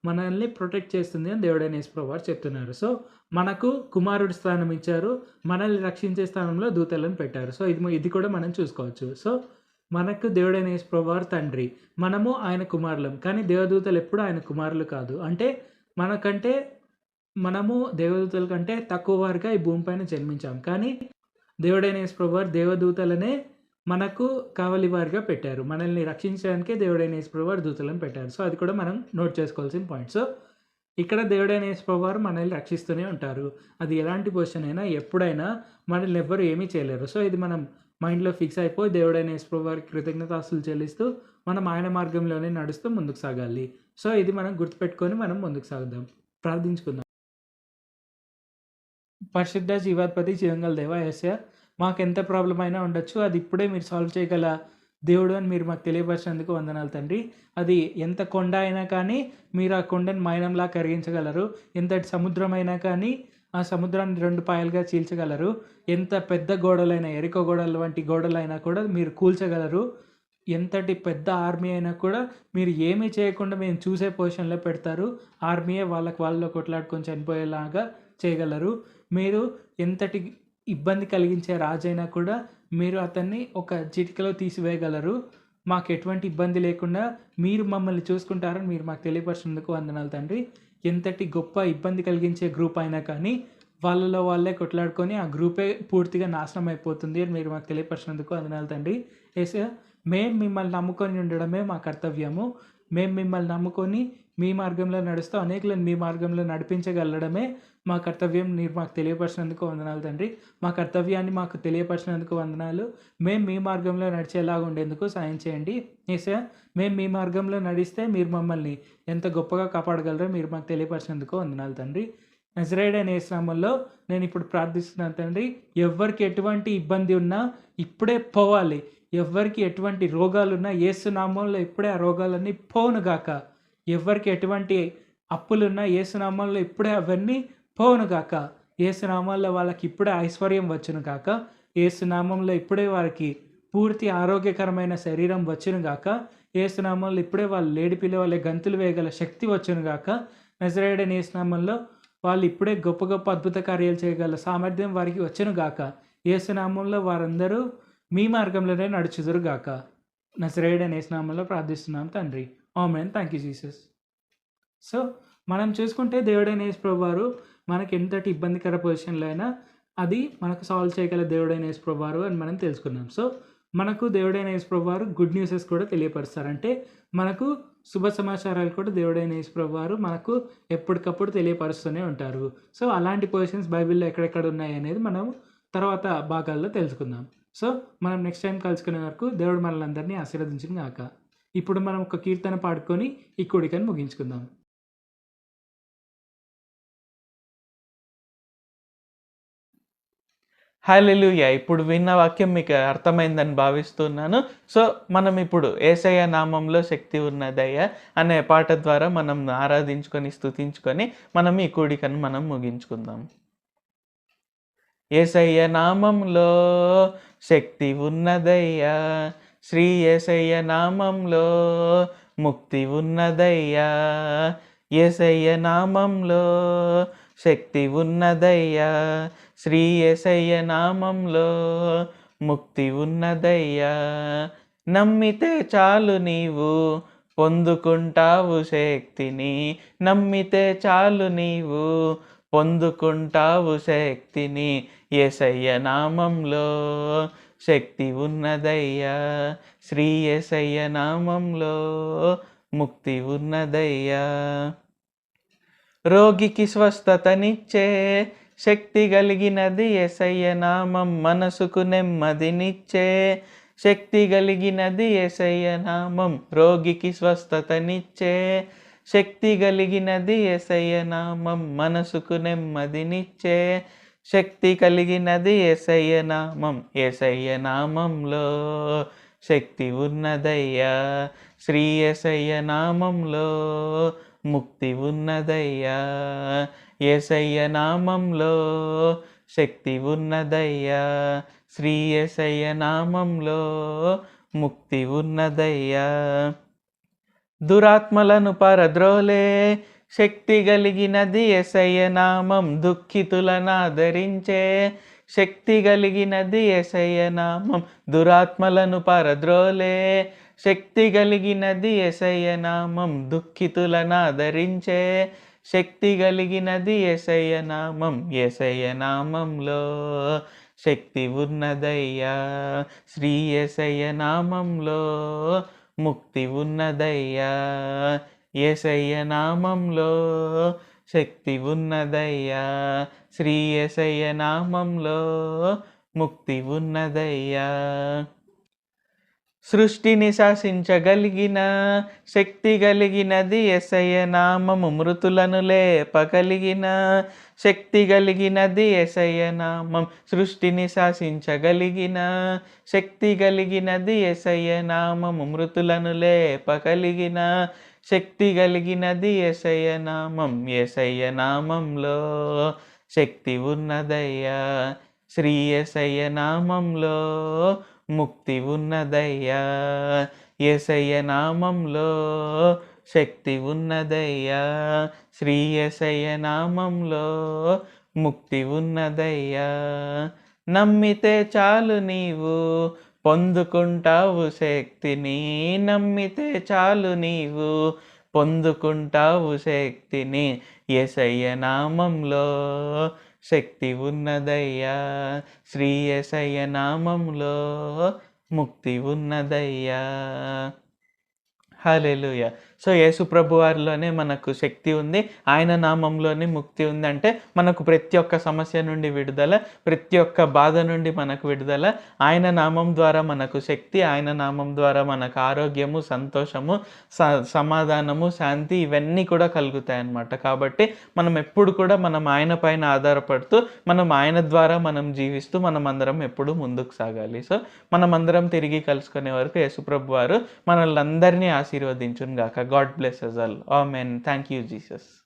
మనల్ని ప్రొటెక్ట్ చేస్తుంది అని దేవుడైన యేసుప్రభు వారు చెప్తున్నారు. సో మనకు కుమారుడి స్థానం ఇచ్చారు, మనల్ని రక్షించే స్థానంలో దూతలను పెట్టారు. సో ఇది కూడా మనం చూసుకోవచ్చు. సో మనకు దేవుడైన యేసుప్రభు వారు తండ్రి, మనము ఆయన కుమారులం. కానీ దేవదూతలు ఎప్పుడు ఆయన కుమారులు కాదు. అంటే మనము దేవదూతల కంటే తక్కువ వారిగా ఈ భూమిపైన జన్మించాం. కానీ దేవుడైన యేసుప్రభు వారు దేవదూతలనే మనకు కావలి వారిగా పెట్టారు. మనల్ని రక్షించడానికే దేవుడైన యేసుప్రభు వారు దూతలను పెట్టారు. సో అది కూడా మనం నోట్ చేసుకోవాల్సిన పాయింట్. సో ఇక్కడ దేవుడైన యేసుప్రభు వారు మనల్ని రక్షిస్తూనే ఉంటారు. అది ఎలాంటి పొజిషన్ అయినా ఎప్పుడైనా మనల్ని ఎవ్వరు ఏమీ చేయలేరు. సో ఇది మనం మైండ్లో ఫిక్స్ అయిపోయి దేవుడైన యేసుప్రభు వారికి కృతజ్ఞతాస్తులు చెల్లిస్తూ మనం ఆయన మార్గంలోనే నడుస్తూ ముందుకు సాగాలి. సో ఇది మనం గుర్తుపెట్టుకొని మనం ముందుకు సాగుదాం. ప్రార్థించుకుందాం. పరిశుద్ధ జీవాధిపతి జీవంగల దేవా యేసయ్య, మాకు ఎంత ప్రాబ్లం అయినా ఉండొచ్చు, అది ఇప్పుడే మీరు సాల్వ్ చేయగల దేవుడు అని మీరు మాకు తెలియపరిచినందుకు వందనాలు తండ్రి. అది ఎంత కొండ అయినా కానీ మీరు ఆ కొండను మైనంలా కరిగించగలరు. ఎంతటి సముద్రం అయినా కానీ ఆ సముద్రాన్ని 2 పాయలుగా చీల్చగలరు. ఎంత పెద్ద గోడలైనా, ఎరికో గోడల వంటి గోడలైనా కూడా మీరు కూల్చగలరు. ఎంతటి పెద్ద ఆర్మీ అయినా కూడా మీరు ఏమీ చేయకుండా మేము చూసే పొజిషన్లో పెడతారు. ఆర్మీయే వాళ్ళలో కొట్లాడుకొని చనిపోయేలాగా చేయగలరు. మీరు ఎంతటి ఇబ్బంది కలిగించే రాజైనా కూడా మీరు అతన్ని ఒక చిటికలో తీసివేయగలరు. మాకు ఎటువంటి ఇబ్బంది లేకుండా మీరు మమ్మల్ని చూసుకుంటారని మీరు మాకు తెలియపరిచినందుకు వందనాలు తండ్రి. ఎంతటి గొప్ప ఇబ్బంది కలిగించే గ్రూప్ అయినా కానీ వాళ్ళలో వాళ్ళే కొట్లాడుకొని ఆ గ్రూపే పూర్తిగా నాశనం అయిపోతుంది అని మీరు మాకు తెలియపరిచినందుకు వందనాలు తండ్రి. యేసయ్య, మేము మిమ్మల్ని నమ్ముకొని ఉండడమే మా కర్తవ్యము. మేము మిమ్మల్ని నమ్ముకొని మీ మార్గంలో నడుస్తూ అనేకులను మీ మార్గంలో నడిపించగలడమే మా కర్తవ్యం. మీరు మాకు తెలియపరిచినందుకు వందనాలు తండ్రి. మా కర్తవ్యాన్ని మాకు తెలియపరిచినందుకు వందనాలు. మేము మీ మార్గంలో నడిచేలాగా ఉండేందుకు సాయం చేయండి. యేసయ్య, మేము మీ మార్గంలో నడిస్తే మీరు మమ్మల్ని ఎంత గొప్పగా కాపాడగలరో మీరు మాకు తెలియపరిచినందుకు వందనాలు తండ్రి. నజరేయుడైన యేసు నామములో నేను ఇప్పుడు ప్రార్థిస్తున్నాను తండ్రి. ఎవ్వరికి ఎటువంటి ఇబ్బంది ఉన్నా ఇప్పుడే పోవాలి. ఎవ్వరికి ఎటువంటి రోగాలున్నా యేసు నామంలో ఇప్పుడే ఆ రోగాలన్నీ పోవునుగాక. ఎవ్వరికి ఎటువంటి అప్పులున్నా యేసు నామంలో ఇప్పుడే అవన్నీ పోవునుగాక. యేసు నామంలో వాళ్ళకి ఇప్పుడే ఐశ్వర్యం వచ్చునుగాక. యేసు నామంలో ఇప్పుడే వారికి పూర్తి ఆరోగ్యకరమైన శరీరం వచ్చునుగాక. యేసు నామంలో ఇప్పుడే వాళ్ళు లేడిపిల్ల వాళ్ళ గంతులు వేయగల శక్తి వచ్చునుగాక. నజరేయుడైన యేసు నామంలో వాళ్ళు ఇప్పుడే గొప్ప గొప్ప అద్భుత కార్యాలు చేయగల సామర్థ్యం వారికి వచ్చునుగాక. యేసు నామంలో వారందరూ మీ మార్గంలోనే నడుచుదురుగాక. నజరేయుడైన యేసు నామంలో ప్రార్థిస్తున్నాం తండ్రి. ఆమేన్. Thank you Jesus. సో మనం చూసుకుంటే దేవుడైన యేసు ప్రభు వారు మనకి ఎంతటి ఇబ్బందికర పొజిషన్లో అయినా అది మనకు సాల్వ్ చేయగల దేవుడైన యేసు ప్రభు వారు అని మనం తెలుసుకున్నాం. సో మనకు దేవుడైన యేసు ప్రభు వారు గుడ్ న్యూసెస్ కూడా తెలియపరుస్తారు. అంటే మనకు శుభ సమాచారాలు కూడా దేవుడైన యేసు ప్రభు వారు మనకు ఎప్పటికప్పుడు తెలియపరుస్తూనే ఉంటారు. సో అలాంటి పొజిషన్స్ బైబిల్లో ఎక్కడెక్కడ ఉన్నాయి అనేది మనం తర్వాత భాగాల్లో తెలుసుకుందాం. సో మనం నెక్స్ట్ టైం కలుసుకునే వరకు దేవుడు మనల్ని అందరినీ ఆశీర్వదించును గాక. ఇప్పుడు మనం ఒక కీర్తన పాడుకొని ఈ కూడికను ముగించుకుందాం. హల్లెలూయా. ఇప్పుడు విన్న వాక్యం మీకు అర్థమైందని భావిస్తున్నాను. సో మనం ఇప్పుడు యేసయ్య నామంలో శక్తి ఉన్నదయ్యా అనే పాట ద్వారా మనం ఆరాధించుకొని స్తుతించుకొని మనం ఈ కూడికను మనం ముగించుకుందాం. యేసయ్య నామంలో శక్తి ఉన్నదయ్యా, శ్రీ యేసయ్య నామంలో ముక్తి ఉన్నదయ్యా. యేసయ్య నామంలో శక్తి ఉన్నదయ్యా, శ్రీ యేసయ్య నామంలో ముక్తి ఉన్నదయ్యా. నమ్మితే చాలు నీవు పొందుకుంటావు శక్తిని, నమ్మితే చాలు నీవు పొందుకుంటావు శక్తిని. యేసయ్య నామంలో శక్తి ఉన్నదయ్యా, శ్రీ యేసయ్య నామంలో ముక్తి ఉన్నదయ్యా. రోగికి స్వస్థతనిచ్చే శక్తి కలిగినది యేసయ్య నామం, మనసుకు నెమ్మదినిచ్చే శక్తి కలిగినది యేసయ్య నామం. రోగికి స్వస్థతనిచ్చే శక్తి కలిగినది యేసయ్య నామం, మనసుకు నెమ్మదినిచ్చే శక్తి కలిగినది యేసయ్య నామం. యేసయ్య నామంలో శక్తి ఉన్నదయ్యా, శ్రీ యేసయ్య నామంలో ముక్తి ఉన్నదయ్యా. యేసయ్య నామంలో శక్తి ఉన్నదయ్యా, శ్రీ యేసయ్య నామంలో ముక్తి ఉన్నదయ్యా. దురాత్మలను పరద్రోలే శక్తి కలిగినది యేసయ్య నామం, దుఃఖితులను ఆదరించే శక్తి కలిగినది యేసయ్య నామం. దురాత్మలను పరద్రోలే శక్తి కలిగినది యేసయ్య నామం, దుఃఖితులను ఆదరించే శక్తి కలిగినది యేసయ్య నామం. యేసయ్య నామంలో శక్తి ఉన్నదయ్యా, శ్రీ యేసయ్య నామంలో ముక్తి ఉన్నదయ్యా. యేసయ్య నామంలో శక్తి ఉన్నదయ్యా, శ్రీ యేసయ్య నామంలో ముక్తి ఉన్నదయ్యా. సృష్టిని శాసించగలిగిన శక్తి కలిగినది యేసయ్య నామము, మృతులను లేపగలిగిన శక్తి కలిగినది యేసయ్య నామం. సృష్టిని శాసించగలిగిన శక్తి కలిగినది యేసయ్య నామము, మృతులను లేపగలిగిన శక్తి కలిగినది యేసయ్య నామం. యేసయ్య నామంలో శక్తి ఉన్నదయ్యా, శ్రీ యేసయ్య నామంలో ముక్తి ఉన్నదయ్యా. యేసయ్య నామంలో శక్తి ఉన్నదయ్యా, శ్రీ యేసయ్య నామంలో ముక్తి ఉన్నదయ్యా. నమ్మితే చాలు నీవు పొందుకుంటావు శక్తిని, నమ్మితే చాలు నీవు పొందుకుంటావు శక్తిని. యేసయ్య నామంలో శక్తి ఉన్నదయ్యా, శ్రీ యేసయ్య నామంలో ముక్తి ఉన్నదయ్యా. హల్లెలూయా. సో యేసు ప్రభు వారిలోనే మనకు శక్తి ఉంది, ఆయన నామంలోనే ముక్తి ఉంది. అంటే మనకు ప్రతి ఒక్క సమస్య నుండి విడుదల, ప్రతి ఒక్క బాధ నుండి మనకు విడుదల. ఆయన నామం ద్వారా మనకు శక్తి, ఆయన నామం ద్వారా మనకు ఆరోగ్యము, సంతోషము, సమాధానము, శాంతి ఇవన్నీ కూడా కలుగుతాయి అన్నమాట. కాబట్టి మనం ఎప్పుడు కూడా మనం ఆయన పైన ఆధారపడుతూ, మనం ఆయన ద్వారా మనం జీవిస్తూ మనం అందరం ఎప్పుడు ముందుకు సాగాలి. సో మనమందరం తిరిగి కలుసుకునే వరకు యేసుప్రభు వారు మనల్ని అందరినీ ఆశీర్వదించును గాక. God bless us all. Amen. Thank you Jesus.